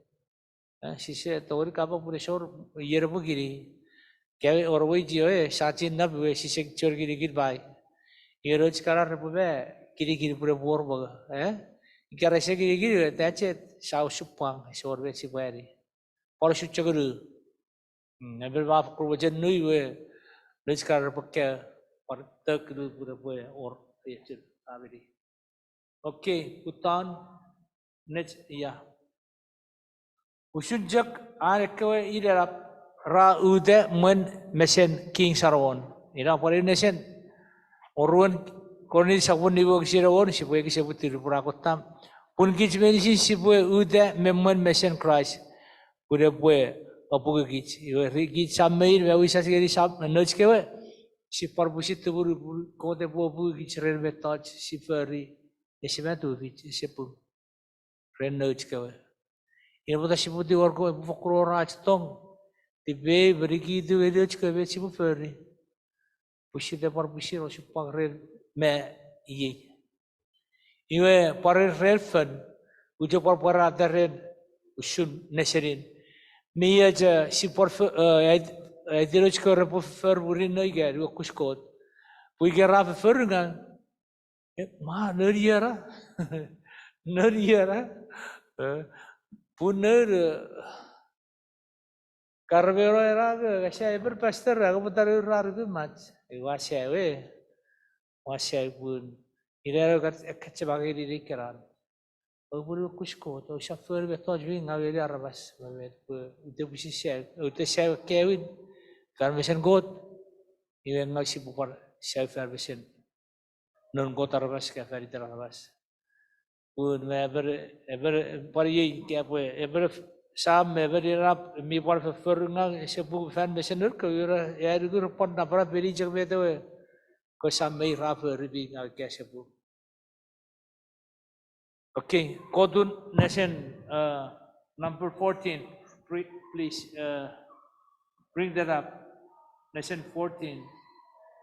Sise tori kapa pure sor yerbo kiri. Kebe orway jiyo sachin na bue sise chor kiri bai. Yeroch kara repue kiri pure borbo. Kara se kiri, that's it. Sao supang sorbe sipwe. Por suchaguru. Never waf kurwajan nui we. Let's kara repue por tak pure or yechir aviri. Okay, utan next ya. Usujak arekwe irap ra ude men mesen king sarawon. Ira pore nesen orun koni sabun nibo sirawon sipwe ki sebutir purakotam. Pun kich menisi sipwe ude men mesen Christ. Pure pue apu kich. Iwe kich sammeir me wisa sigeri sam neuch kewe. Si parbusit tubur kote po kich ren metoj siperi. Esimetu kich sepu ren neuch kewe. Ina pota sipu di wargo pokro raj tong tibe beriki du video chkewe sipu ferri pushi de par pushi ro sipu ren me iye iwe par relfen ujo par par ada ren usun neserin mi aja sipor ediro chkore po fer burin no iga ro kuskot pui gera fer ngang ma neriara neriara punner Karemeno era saya berpastor aku putar urar itu mas, wasai pun, ini ada kecebagai diri keran. Aku baru kusko, tu chauffeur betul juga ngaweli arabas, itu bisa saya Kevin, karena got, ini ngasih bukar saya version, non got arabas ke ferry arabas. Pun ever pari ever Sam ever mi par ferunga sepu fan mesener ko ya ru pon na para beri jang beto ko sam mai rafer bi nga ke sepu. Okay, Kodun Nation number 14, please bring that up. Nation 14,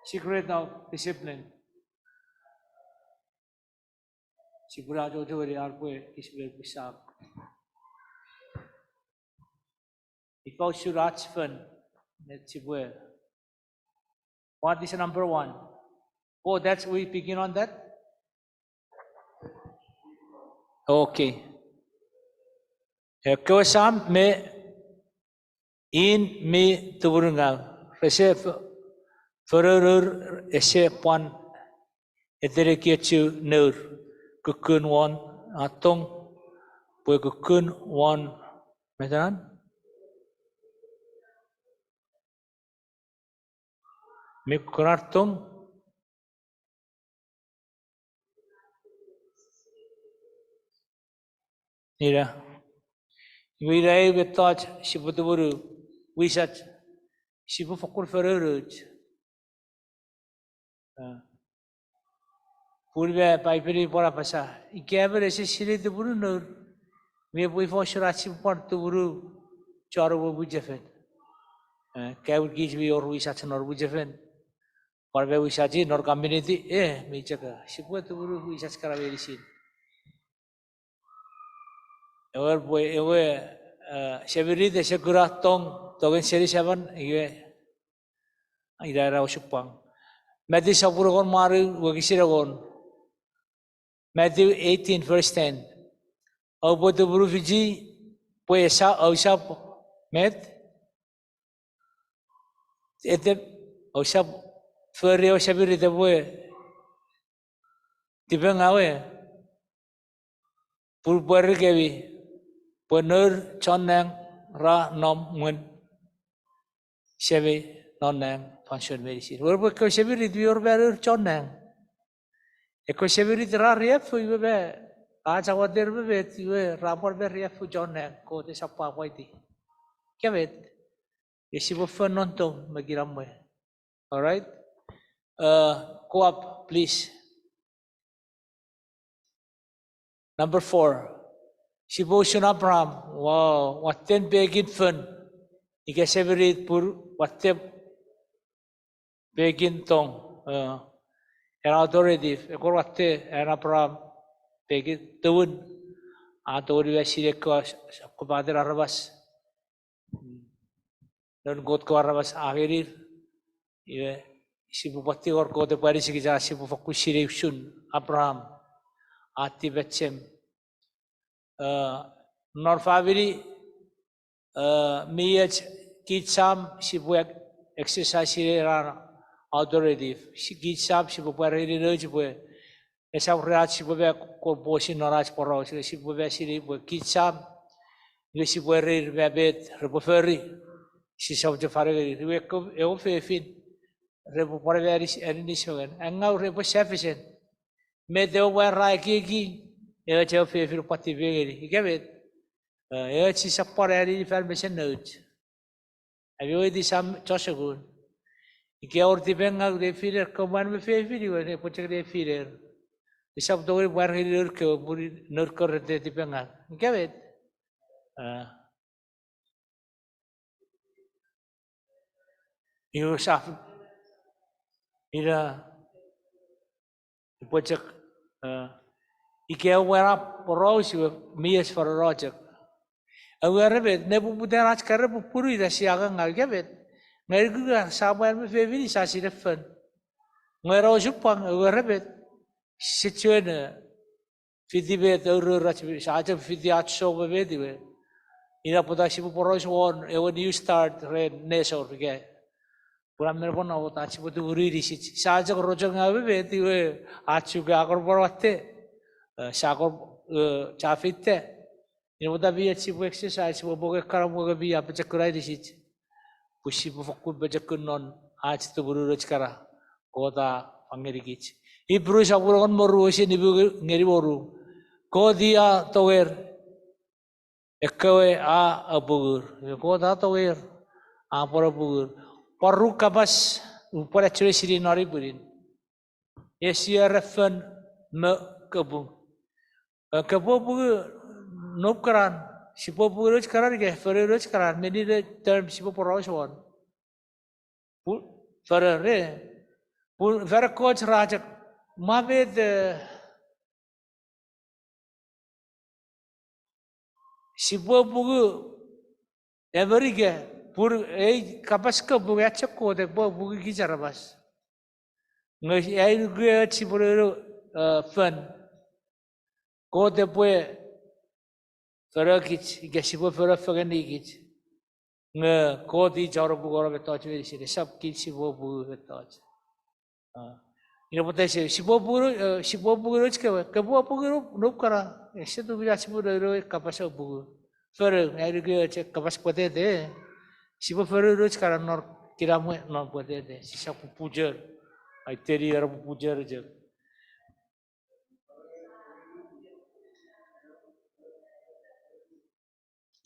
secret of discipline. Sigura jo jo ri arpo isbe bisak. Ikaw suratsfen net Sipwe. What is number 1? Oh, that's we begin on that. Okay. Kawasam me in me tuburunga. Receive further ese pon ederekichu neur kukun one atong pue kukun one metan. Me kurartong ira wirai betot sibutuburu wisat sibu fokur feruruj purbe paipel pora pasa ikeber ese sile tuburu nur me pui fosrat sibupar tuburu charo bujefen kau kich bi or wisat nor bujefen parbe wisati nor community me chaka sibu tuburu wisat karaverisin ewe sebiri de segura tong togen seri seven ewe ira usupang Matthew sapurogon maru wagisiragon Matthew 18 verse 10 Obo tu buru fiji puesa ausap met etep ausap ferio sebiri de bue tibeng awe purbar kebi Penur choneng ra nom mun sebi noneng function medicine. Walaupun kau sebi ridior baru choneng. Ekau sebi ridra riap ibu be aja wadir be ibu rapor be riap choneng kau te sapa apa itu. Kebet. Isi buffet nonton magiram me. Alright. Go up please. Number 4. Sibo Abraham, wow, what 10 begin fun. ike severit pur watep begin tong era authoritative ekor watte era pram begin tawun atori vesire ko bader arabas dan got ko arabas agerir iwe sibu patti or ko te pari sikija sibu fokusire usun Abraham ati bechem nor favori miyach kitsam sibu exercise ran authoritative kitsam sibu pari roj bu esa rat sibu be ko bosi noraj poro sibu be siri bu kitsam ngi sibu rir bebet reboferi si saw je fare riwe ko e o fefin rebo pare veri eni sogen angau rebo sefisen me deu wa rai ki e che o fefir pati veri ikebet e ci sapore ri fer besen neuch avio di sam choshagun ike or di benga de firer koman me fefiri ne pochek de firer isab dogri war hirir ke buri nur kor de di benga ikebet you saf ira pochek ike wera porosi mies for rojek aware bet ne bu budaraj kare bu puri da siaga ngal gebet ngai guga sabar me feviri sa si refen ngai ro jupang aware bet situene fidi bet ro rach sa ja fidi at so be diwe ira poda si bu poros won e when you start red nesor ge puram mer bon avot achi bu uri risi sa ja rojo ngabe bet diwe achu ga agor porwatte sagor chafitte ina da via ci bu exercise bu boge karam boge via pechakrai disit pushi bu fokku bejakun non aaj to buru roj kara koda angeri kich ibru saburon moru ose nibu ngeri boru kodia tower ekwe a abugur koda tower a porabugur paru kabas upara chure siri nari burin esia refen me kepwung kepwung nopkaran sipo puroj karan ke feroj karan many the term sipo poroj one ferre fer coach rajak maved sipo pugu every ge pur ei kapas ka bugu achak ko de bugu ki jarabas ngai ei ge sipo fan ko de pue ferre kich ge sipo ferre fagani kich nge kodi jaro bugora betoj veri sire sab kich sipo bugu betoj ina pote sipo bugu roj ke bugu nup kara ese tu bija sipo ro kapas bugu ferre ei ge che kapas pote de sipo ferre roj kara nor kiramu nor pote de sisa pujer ai teri era pujer je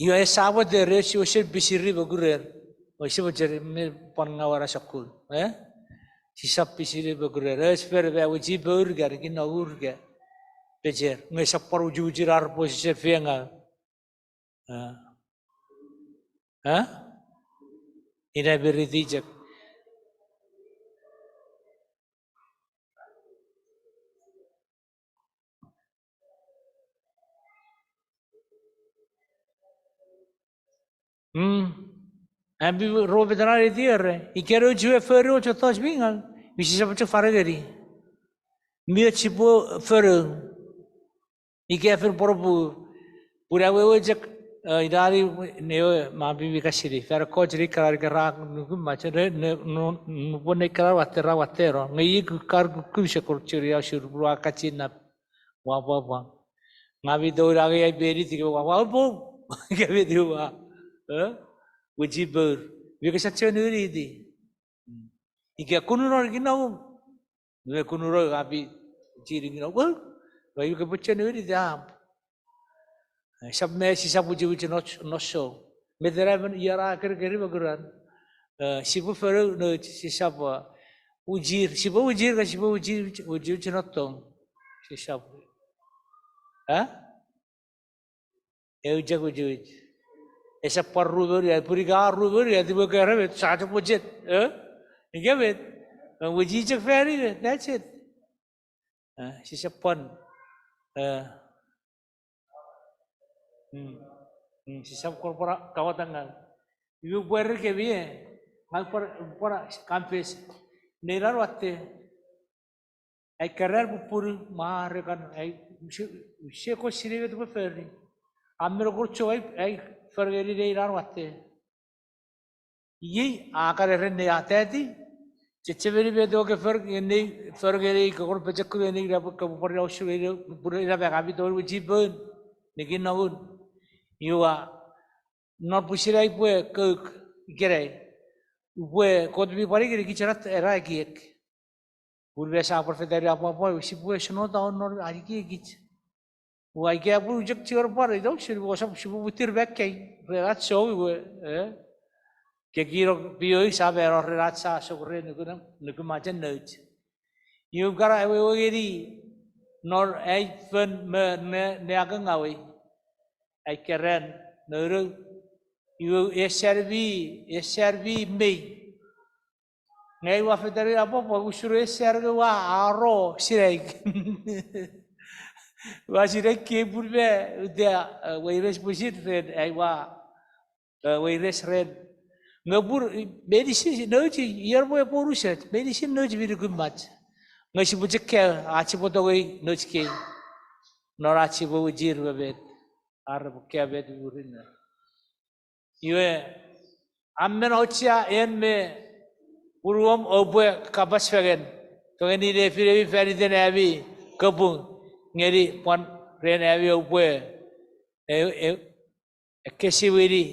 io e sabo de resi o se bisiri bagurer o se bajer me pon ngawara sakul sisa bisiri bagurer es per be o ji burger ki no urge bejer ngai sapar ujujir ar posisi fenga ina beridijak ambi robe danare dire I kero jue ferro cho tos bingal mi si sapo fare gari mi ci bo ferro I ke fer probu pura we jak idari neo ma bi kasiri fer ko jri karar kara nu ma chere nu bone karar watero ngai kar ku se kor chiri ashur bua kachina wa ngabi do rage ai beri ti wa bo ke be diwa Wajibur, biar saja nuri di. Ika kunuror ginau, nuri kunuror api ciri ginau. Well, bayu kepucuk nuri dah. Sab me si sabu jibu nosho. Medera men iara keri baguran. Sibu feru no si sabu ujir, sibu ujir kan sibu ujir cenotong si sabu. Ujak ujir. esa parruber ya puriga ruber ya tiba kara bet saja budget ingat bet wajib cek ferry that's it si sepon si sep korpora kawatangan ibu buat ke biye ngal por kampus nerar watte ai karar pupur mahar kan ai se ko sirive tu ferry amero kurcho ai ferry nerar watte ये आकर रहने आता है थी चिच्चे मेरी बेटों के फर्क नहीं फर्क है नहीं कौन बच्चे को नहीं रहा कब पर जाओ शुरू पूरे रहा बैग अभी तो वो जीवन लेकिन ना वो युवा नॉट पुशी रही पुए कुक क्या पुए कोड भी पड़ी कि चरत रहा है कि एक पूरे शाम पर फिर तेरे आप उसी पुए सुनो तो नॉट आज की किच वो आई क्या पुए जब चिर पर इधर शुरू वो सब शुरू उतर बैग क्या फिर आज शो हुए que quiero hoy saber los relatos sobre nuku macam neuch. You gara ewe eri nor ai fen ne akan ngawi ai keren neur you servi me ngai wa fetari apa pa usuru servi wa aro sirai wa sirai ke burbe de weires pusit red ai wa weires red ngabur medicine neuch year boy poruset medicine neuch very good match ngasi bujek ke achi potoi neuch ke nor achi bo jir bebet ar ke bet urin yue ammen ochia en me puruam obo kabas fagen to ni de fire feri den abi kepwung ngeri pon ren abi obo kesi wiri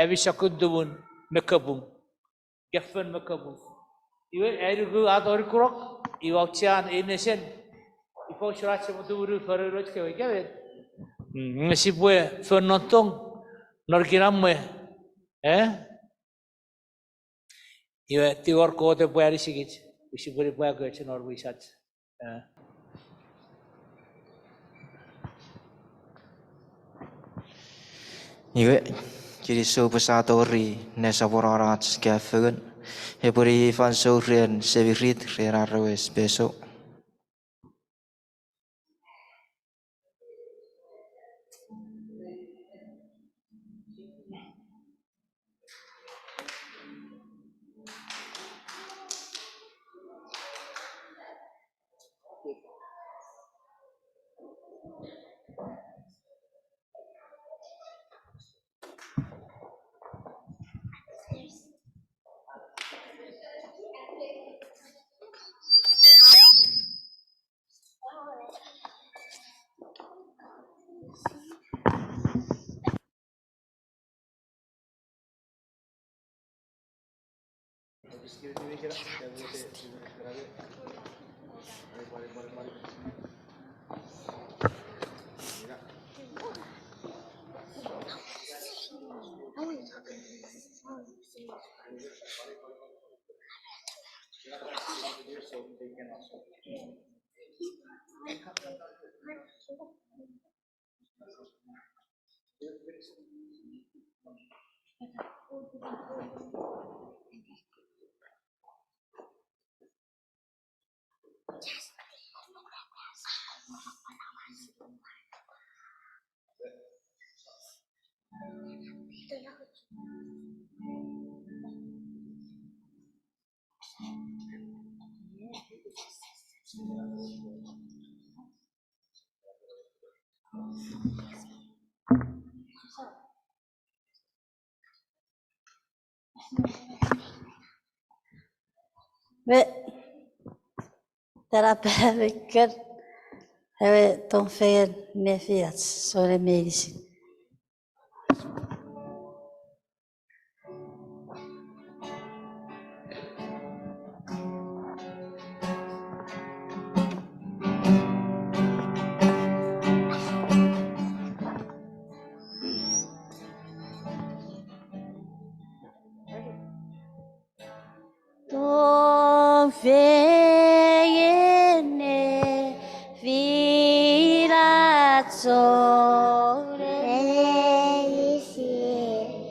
abi sakudubun mekepwung gefen mekepwung iwe airu ator kurok iwakcian inesen ipo surat semuturu fereroj ke weket Sipwe fenontong norkiramme iwe tior kote puari sigit Sipwe puya ke nor wisat Iwe kiri so pesatori nesa borarat skafen heburi fan so rien sevirit reraroes beso Ve terapia veker have ton fair nefiats sobre medicine. Ton fair nefiats sobre medicine.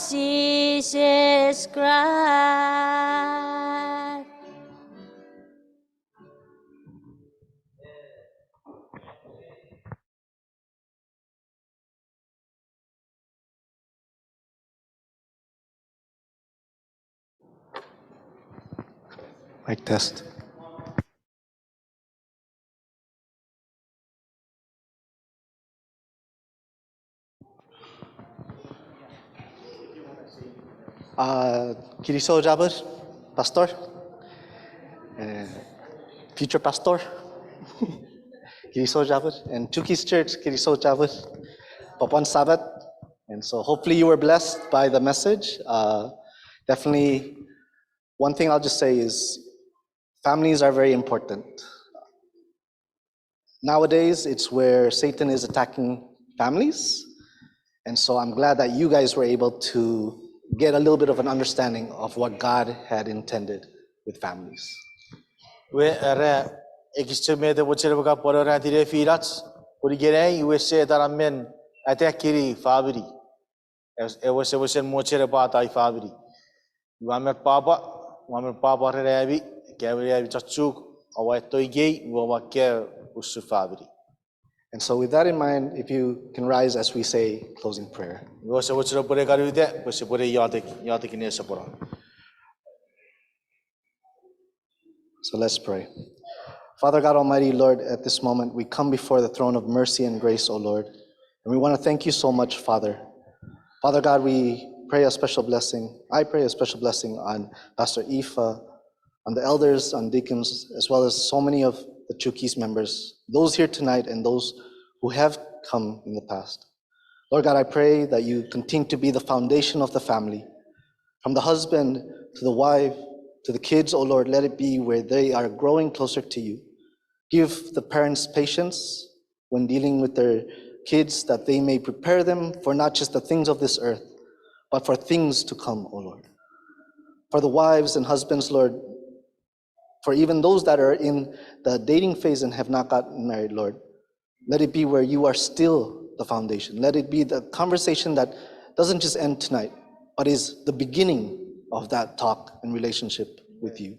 Jesus Christ. Mic test. Kiriso Jabber, Pastor, future Pastor, Kiriso Jabber, and Chukis Church, Kiriso Jabber, Papan Sabbath. And so hopefully you were blessed by the message. Definitely, one thing I'll just say is families are very important. Nowadays, it's where Satan is attacking families. And so I'm glad that you guys were able to get a little bit of an understanding of what God had intended with families. We are extremely whatever Porora de Firats, Urigere, we say that a man attack Kiri Fabri. As it was a mocher about I Fabri. Wamer Papa Revi, Gabriel Chachuk, or Toygay, Wawake Usu Fabri. And so with that in mind, if you can rise as we say closing prayer. We also watch a Poregarude, was a Pore Yatik in Esapora. So let's pray. Father God Almighty, Lord, at this moment we come before the throne of mercy and grace, O Lord. And we want to thank you so much, Father. Father God, we pray a special blessing. I pray a special blessing on Pastor Ifa, on the elders, on deacons, as well as so many of the Chukis members, those here tonight and those who have come in the past. Lord God, I pray that you continue to be the foundation of the family. From the husband to the wife, to the kids, oh Lord, let it be where they are growing closer to you. Give the parents patience when dealing with their kids, that they may prepare them for not just the things of this earth, but for things to come, oh Lord. For the wives and husbands, Lord, for even those that are in the dating phase and have not gotten married, Lord, let it be where you are still the foundation. Let it be the conversation that doesn't just end tonight, but is the beginning of that talk and relationship with you.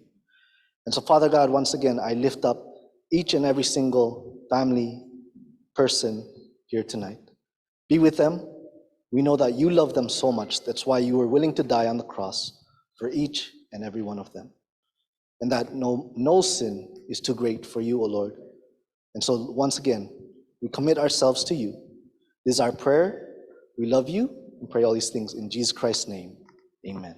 And so, Father God, once again, I lift up each and every single family person here tonight. Be with them. We know that you love them so much. That's why you were willing to die on the cross for each and every one of them. And that no sin is too great for you, O Lord. And so once again, we commit ourselves to you. This is our prayer. We love you and pray all these things in Jesus Christ's name. Amen.